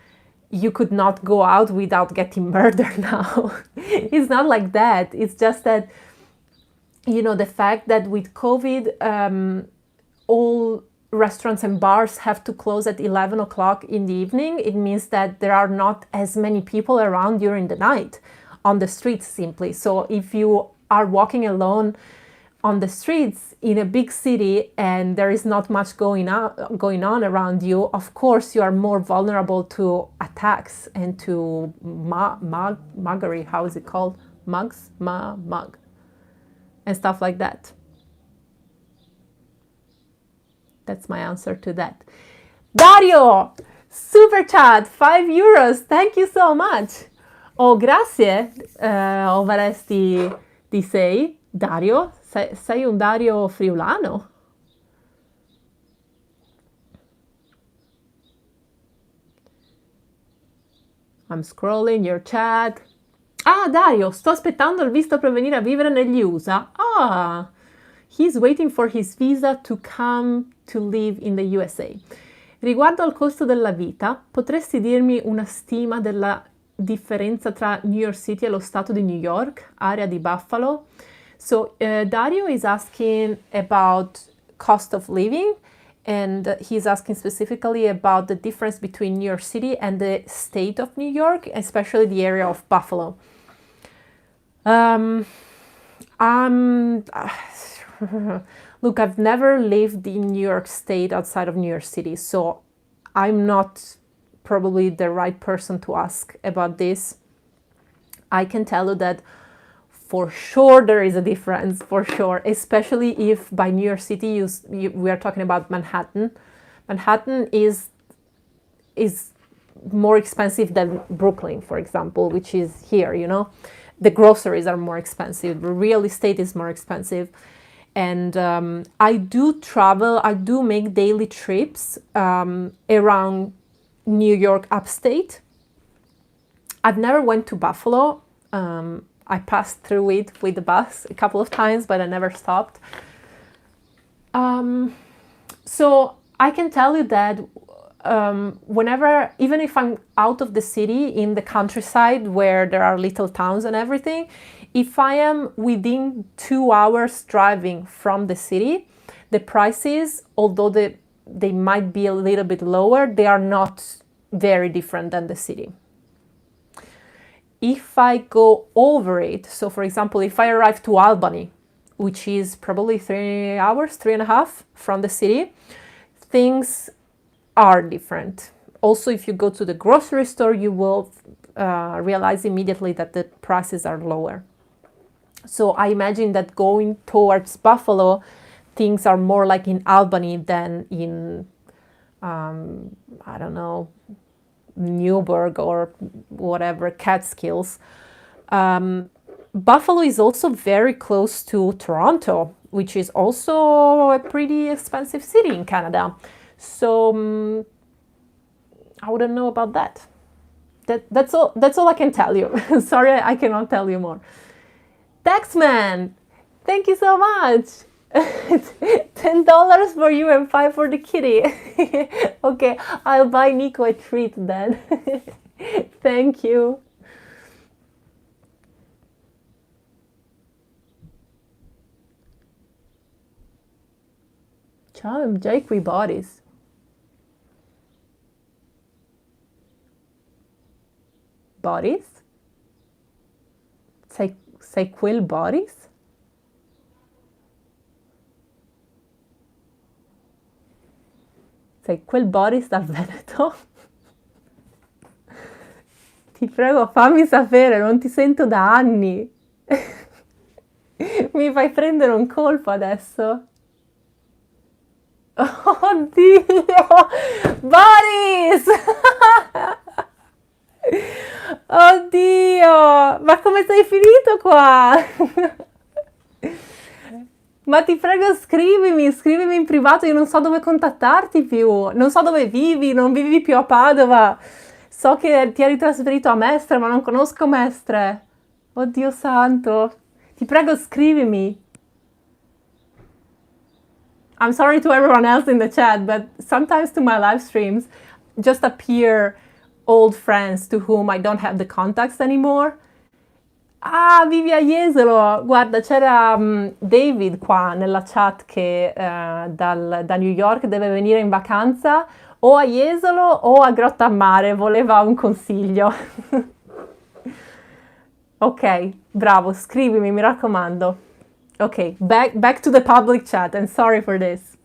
you could not go out without getting murdered now. It's not like that. It's just that, the fact that with COVID, all restaurants and bars have to close at 11 o'clock in the evening, it means that there are not as many people around during the night on the streets simply. So if you are walking alone on the streets in a big city and there is not much going on around you, of course you are more vulnerable to attacks and to muggery, how is it called? Mug, and stuff like that. That's my answer to that. Dario, super chat, 5 euros, thank you so much. Oh, grazie, Ovaresti ti sei, Dario, sei un Dario friulano? I'm scrolling your chat. Ah, Dario, sto aspettando il visto per venire a vivere negli USA. Ah, he's waiting for his visa to come to live in the USA. Riguardo al costo della vita, potresti dirmi una stima della differenza tra New York City e lo stato di New York, area di Buffalo? So Dario is asking about cost of living, and he's asking specifically about the difference between New York City and the state of New York, especially the area of Buffalo. Look, I've never lived in New York State outside of New York City, so I'm not probably the right person to ask about this. I can tell you that for sure there is a difference, for sure, especially if by New York City we are talking about Manhattan. Manhattan is more expensive than Brooklyn, for example, which is here, The groceries are more expensive, the real estate is more expensive. And I do make daily trips around New York upstate. I've never went to Buffalo. I passed through it with the bus a couple of times, but I never stopped. So I can tell you that whenever, even if I'm out of the city in the countryside where there are little towns and everything, if I am within 2 hours driving from the city, the prices, although they might be a little bit lower, they are not very different than the city. If I go over it, so for example, if I arrive to Albany, which is probably 3 hours, 3.5 from the city, things are different. Also, if you go to the grocery store, you will realize immediately that the prices are lower. So I imagine that going towards Buffalo, things are more like in Albany than in, I don't know, Newburgh or whatever, Catskills. Buffalo is also very close to Toronto, which is also a pretty expensive city in Canada. So I wouldn't know about that. That's all I can tell you. Sorry, I cannot tell you more. Taxman, thank you so much. $10 for you and 5 for the kitty. Okay, I'll buy Nico a treat then. Thank you. Ciao, già qui Boris. Boris? Sei quel Boris? Sei quel Boris dal Veneto? Ti prego, fammi sapere, non ti sento da anni. Mi fai prendere un colpo adesso. Oddio! Boris! Oddio! Ma come sei finito qua? Ma ti prego scrivimi in privato, io non so dove contattarti più, non so dove vivi, non vivi più a Padova. So che ti eri trasferito a Mestre, ma non conosco Mestre. Oddio santo. Ti prego scrivimi. I'm sorry to everyone else in the chat, but sometimes to my live streams just appear old friends to whom I don't have the contacts anymore. Ah, vivi a Jesolo! Guarda, c'era David qua nella chat che da New York deve venire in vacanza o a Jesolo o a Grotta a Mare, voleva un consiglio. Ok, bravo, scrivimi, mi raccomando. Ok, back to the public chat, and sorry for this.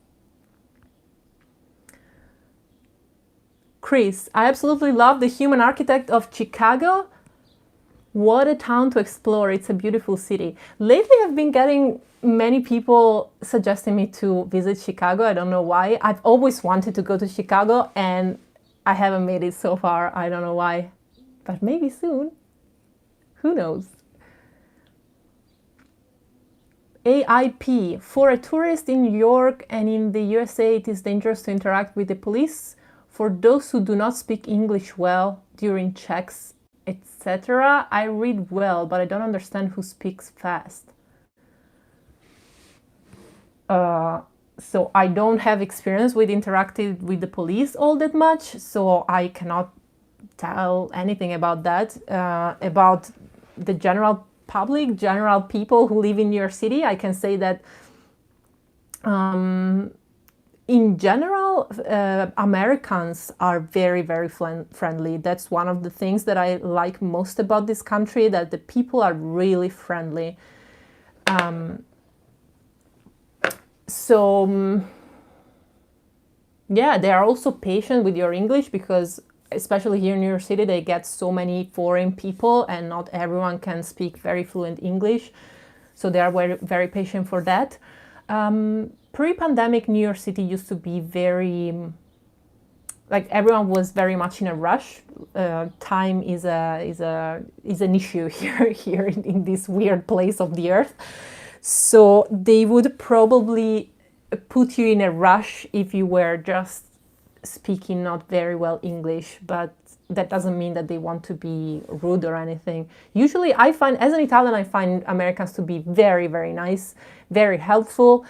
Chris, I absolutely love the human architect of Chicago. What a town to explore. It's a beautiful city. Lately, I've been getting many people suggesting me to visit Chicago. I don't know why. I've always wanted to go to Chicago and I haven't made it so far. I don't know why, but maybe soon. Who knows? AIP. For a tourist in New York and in the USA, it is dangerous to interact with the police. For those who do not speak English well during checks, etc. I read well, but I don't understand who speaks fast. So I don't have experience with interacting with the police all that much, so I cannot tell anything about that. About the general public, general people who live in New York City, I can say that in general, Americans are very, very friendly. That's one of the things that I like most about this country, that the people are really friendly. Yeah, they are also patient with your English because, especially here in New York City, they get so many foreign people and not everyone can speak very fluent English. So they are very, very patient for that. Pre-pandemic, New York City used to be very, like everyone was very much in a rush. Time is an issue here in this weird place of the earth. So they would probably put you in a rush if you were just speaking not very well English, but that doesn't mean that they want to be rude or anything. Usually I find, as an Italian, I find Americans to be very, very nice, very helpful.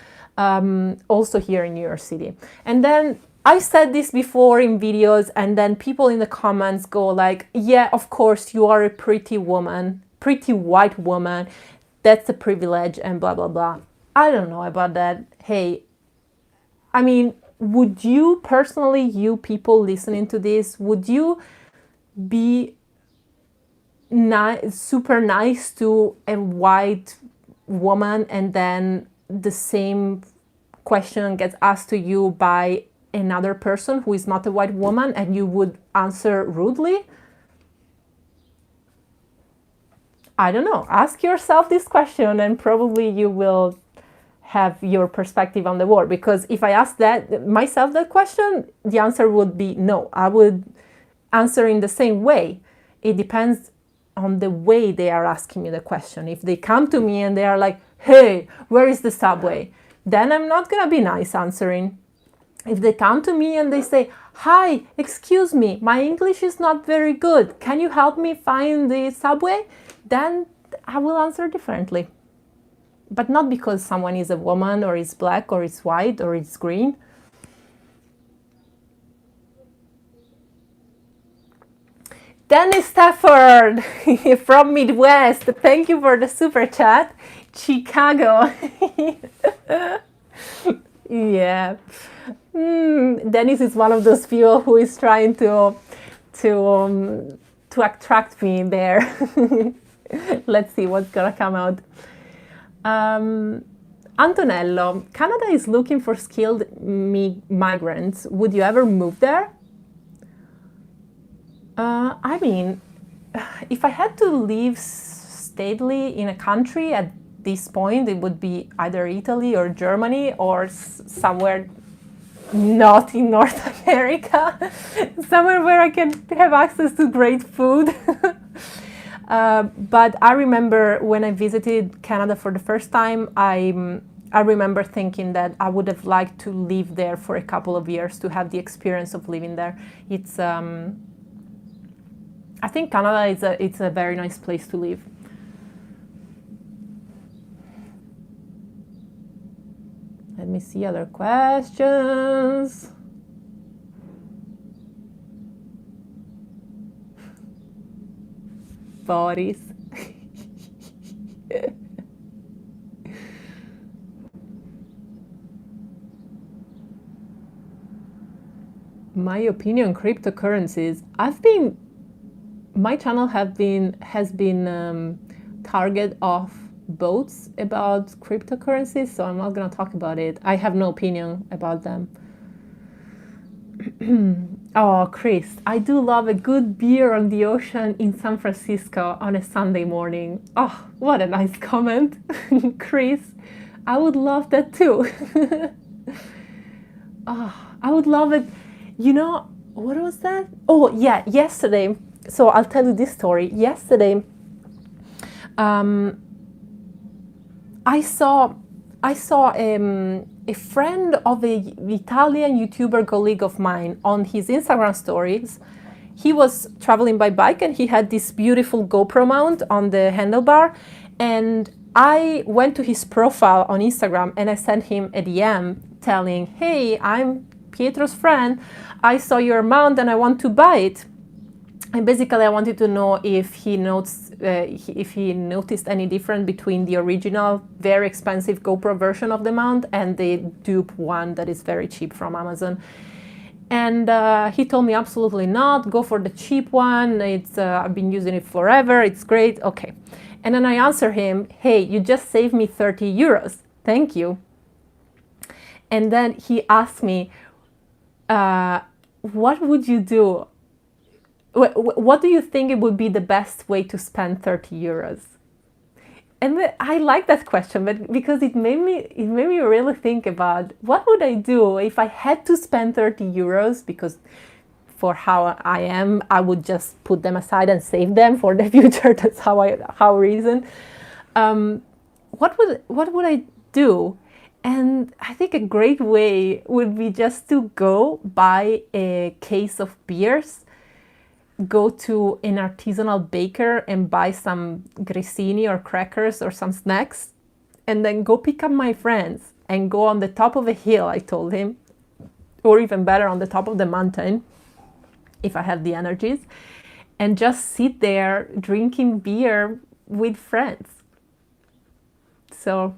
Also here in New York City. And then I said this before in videos, and then people in the comments go like, yeah, of course, you are a pretty woman, pretty white woman. That's a privilege and blah, blah, blah. I don't know about that. Hey, I mean, would you personally, you people listening to this, would you be super nice to a white woman and then the same question gets asked to you by another person who is not a white woman and you would answer rudely? I don't know. Ask yourself this question and probably you will have your perspective on the world. Because if I ask myself that question, the answer would be no. I would answer in the same way. It depends on the way they are asking me the question. If they come to me and they are like, hey, where is the subway? Then I'm not gonna be nice answering. If they come to me and they say, hi, excuse me, my English is not very good. Can you help me find the subway? Then I will answer differently. But not because someone is a woman or is black or is white or is green. Dennis Stafford from Midwest, thank you for the super chat. Chicago. Yeah. Dennis is one of those people who is trying to attract me there. Let's see what's gonna come out. Antonello, Canada is looking for skilled migrants. Would you ever move there? I mean, if I had to live steadily in a country at this point, it would be either Italy or Germany or somewhere not in North America, somewhere where I can have access to great food. But I remember when I visited Canada for the first time, I I remember thinking that I would have liked to live there for a couple of years to have the experience of living there. It's I think Canada it's a very nice place to live. Let me see other questions. Boris. My opinion, cryptocurrencies. My channel has been target of boats about cryptocurrencies, so I'm not gonna talk about it. I have no opinion about them. Oh, Chris, I do love a good beer on the ocean in San Francisco on a Sunday morning. Oh, what a nice comment, Chris. I would love that too. Oh, I would love it. You know, what was that? Oh, yeah, yesterday. So I'll tell you this story. Yesterday, I saw a friend of an Italian YouTuber colleague of mine on his Instagram stories. He was traveling by bike and he had this beautiful GoPro mount on the handlebar. And I went to his profile on Instagram and I sent him a DM telling, hey, I'm Pietro's friend. I saw your mount and I want to buy it. And basically, I wanted to know if he noticed any difference between the original, very expensive GoPro version of the mount and the dupe one that is very cheap from Amazon. And he told me absolutely not. Go for the cheap one. I've been using it forever. It's great. Okay. And then I answer him, hey, you just saved me 30 euros. Thank you. And then he asked me, what would you do? What do you think it would be the best way to spend 30 euros? And I like that question, but because it made me really think about what would I do if I had to spend 30 euros, because for how I am, I would just put them aside and save them for the future. That's how I reason. What would I do? And I think a great way would be just to go buy a case of beers, go to an artisanal baker and buy some grissini or crackers or some snacks, and then go pick up my friends and go on the top of a hill, I told him, or even better, on the top of the mountain, if I have the energies, and just sit there drinking beer with friends. So,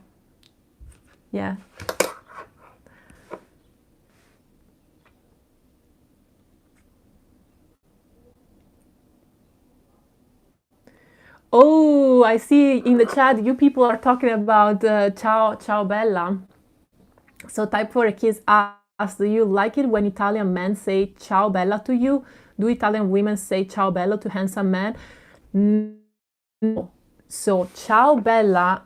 yeah. Oh, I see in the chat you people are talking about ciao bella. So type for a kiss asks, do you like it when Italian men say ciao bella to you? Do Italian women say ciao bello to handsome men? No. So ciao bella,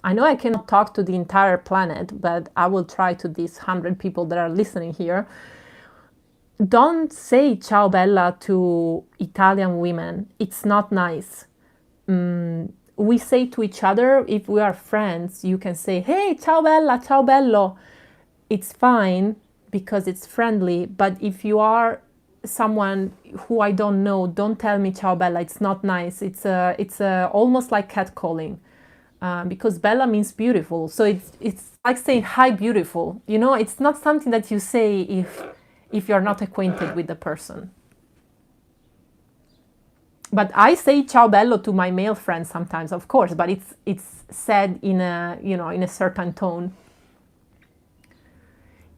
I know I cannot talk to the entire planet, but I will try to these 100 people that are listening here. Don't say ciao bella to Italian women. It's not nice. We say to each other, if we are friends, you can say, hey, ciao bella, ciao bello. It's fine because it's friendly. But if you are someone who I don't know, don't tell me ciao bella. It's not nice. It's almost like catcalling. Because bella means beautiful. So it's like saying hi beautiful. You know, it's not something that you say if you're not acquainted with the person. But I say ciao bello to my male friends sometimes, of course, but it's said in a certain tone.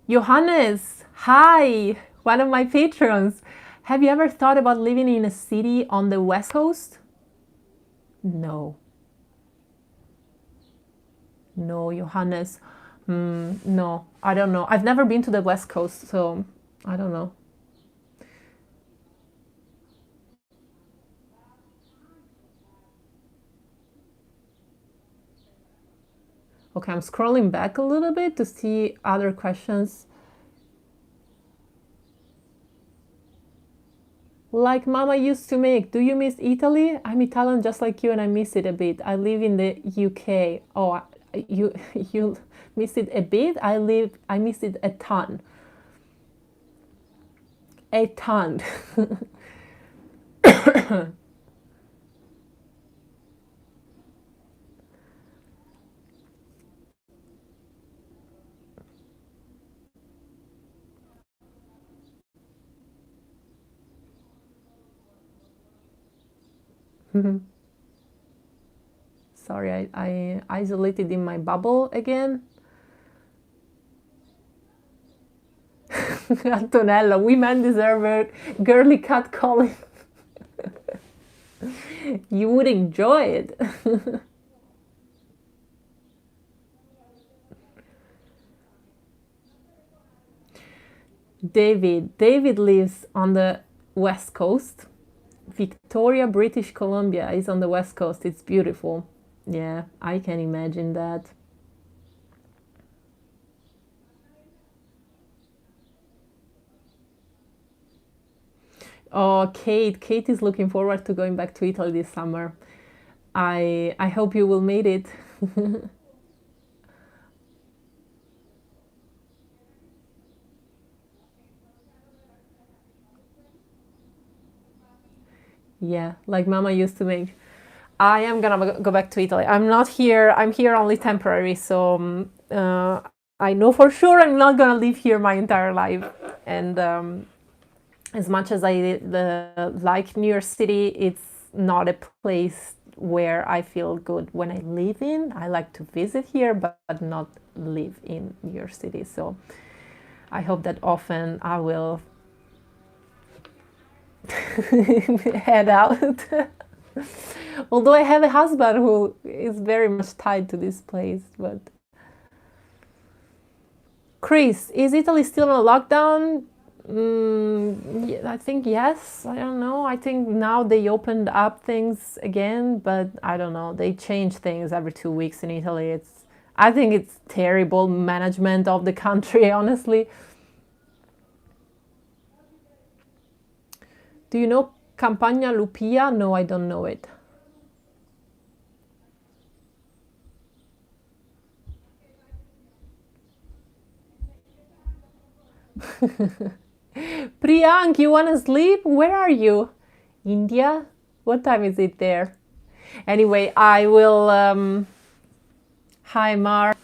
Johannes, hi, one of my patrons. Have you ever thought about living in a city on the West Coast? No. No, Johannes. No, I don't know. I've never been to the West Coast, so I don't know. Okay, I'm scrolling back a little bit to see other questions. Like Mama used to make, do you miss Italy? I'm Italian just like you and I miss it a bit. I live in the UK. Oh, you missed it a bit. I missed it a ton. A ton. Sorry, I isolated in my bubble again. Antonella, women deserve a girly catcalling. You would enjoy it. David lives on the west coast. Victoria, British Columbia is on the west coast. It's beautiful. Yeah, I can imagine that. Oh, Kate is looking forward to going back to Italy this summer. I hope you will meet it. Yeah, like Mama used to make. I am gonna go back to Italy. I'm not here. I'm here only temporary, so I know for sure I'm not gonna live here my entire life. And as much as I like New York City, it's not a place where I feel good when I live in. I like to visit here, but not live in New York City. So I hope that often I will head out. Although I have a husband who is very much tied to this place. But Chris, is Italy still on lockdown? I think yes. I don't know. I think now they opened up things again, but I don't know. They change things every 2 weeks in Italy. I think it's terrible management of the country, honestly. Do you know Campagna Lupia? No, I don't know it. Priyank, you want to sleep? Where are you? India? What time is it there? Anyway, I will. Hi, Mar.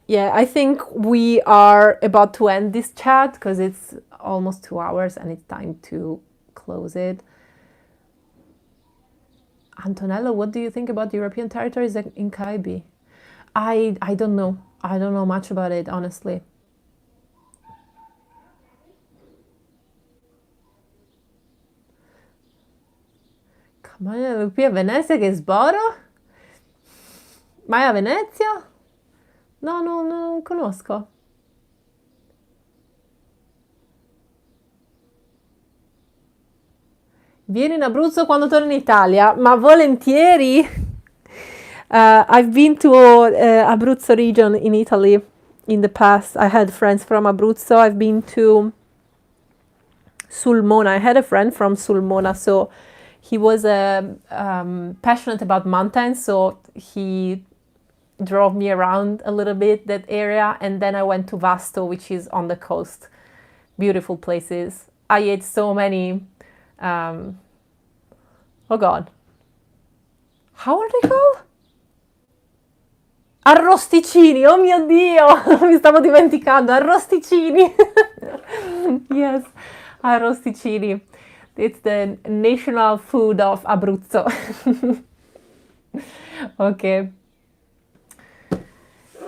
Yeah, I think we are about to end this chat because it's almost 2 hours and it's time to close it. Antonella, what do you think about European territories in Caribe? I don't know. I don't know much about it, honestly. Campagna Lupia, Venezia che sboro? Mai a Venezia? No, no, non conosco. Vieni in Abruzzo quando torni in Italia, ma volentieri. I've been to Abruzzo region in Italy in the past. I had friends from Abruzzo. I've been to Sulmona. I had a friend from Sulmona, so he was passionate about mountains, so he drove me around a little bit that area, and then I went to Vasto, which is on the coast. Beautiful places. I ate so many. Oh God, how are they called? Arrosticini. Oh mio Dio, mi stavo dimenticando. Arrosticini. Yes, arrosticini. It's the national food of Abruzzo. Okay.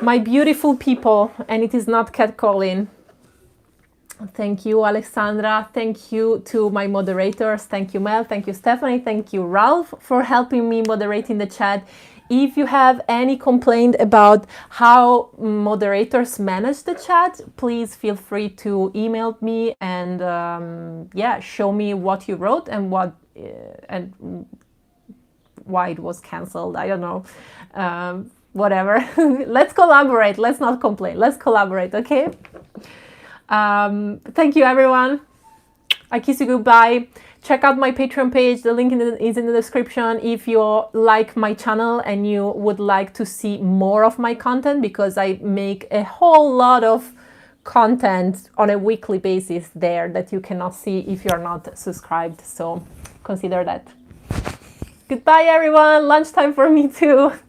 My beautiful people, and it is not catcalling. Thank you, Alexandra. Thank you to my moderators. Thank you, Mel. Thank you, Stephanie. Thank you, Ralph, for helping me moderating the chat. If you have any complaint about how moderators manage the chat, please feel free to email me and yeah, show me what you wrote and what and why it was cancelled. I don't know. Whatever. Let's collaborate. Let's not complain. Let's collaborate, okay? Thank you, everyone. I kiss you goodbye. Check out my Patreon page. The link is in the description if you like my channel and you would like to see more of my content, because I make a whole lot of content on a weekly basis there that you cannot see if you're not subscribed. So consider that. Goodbye, everyone. Lunchtime for me too.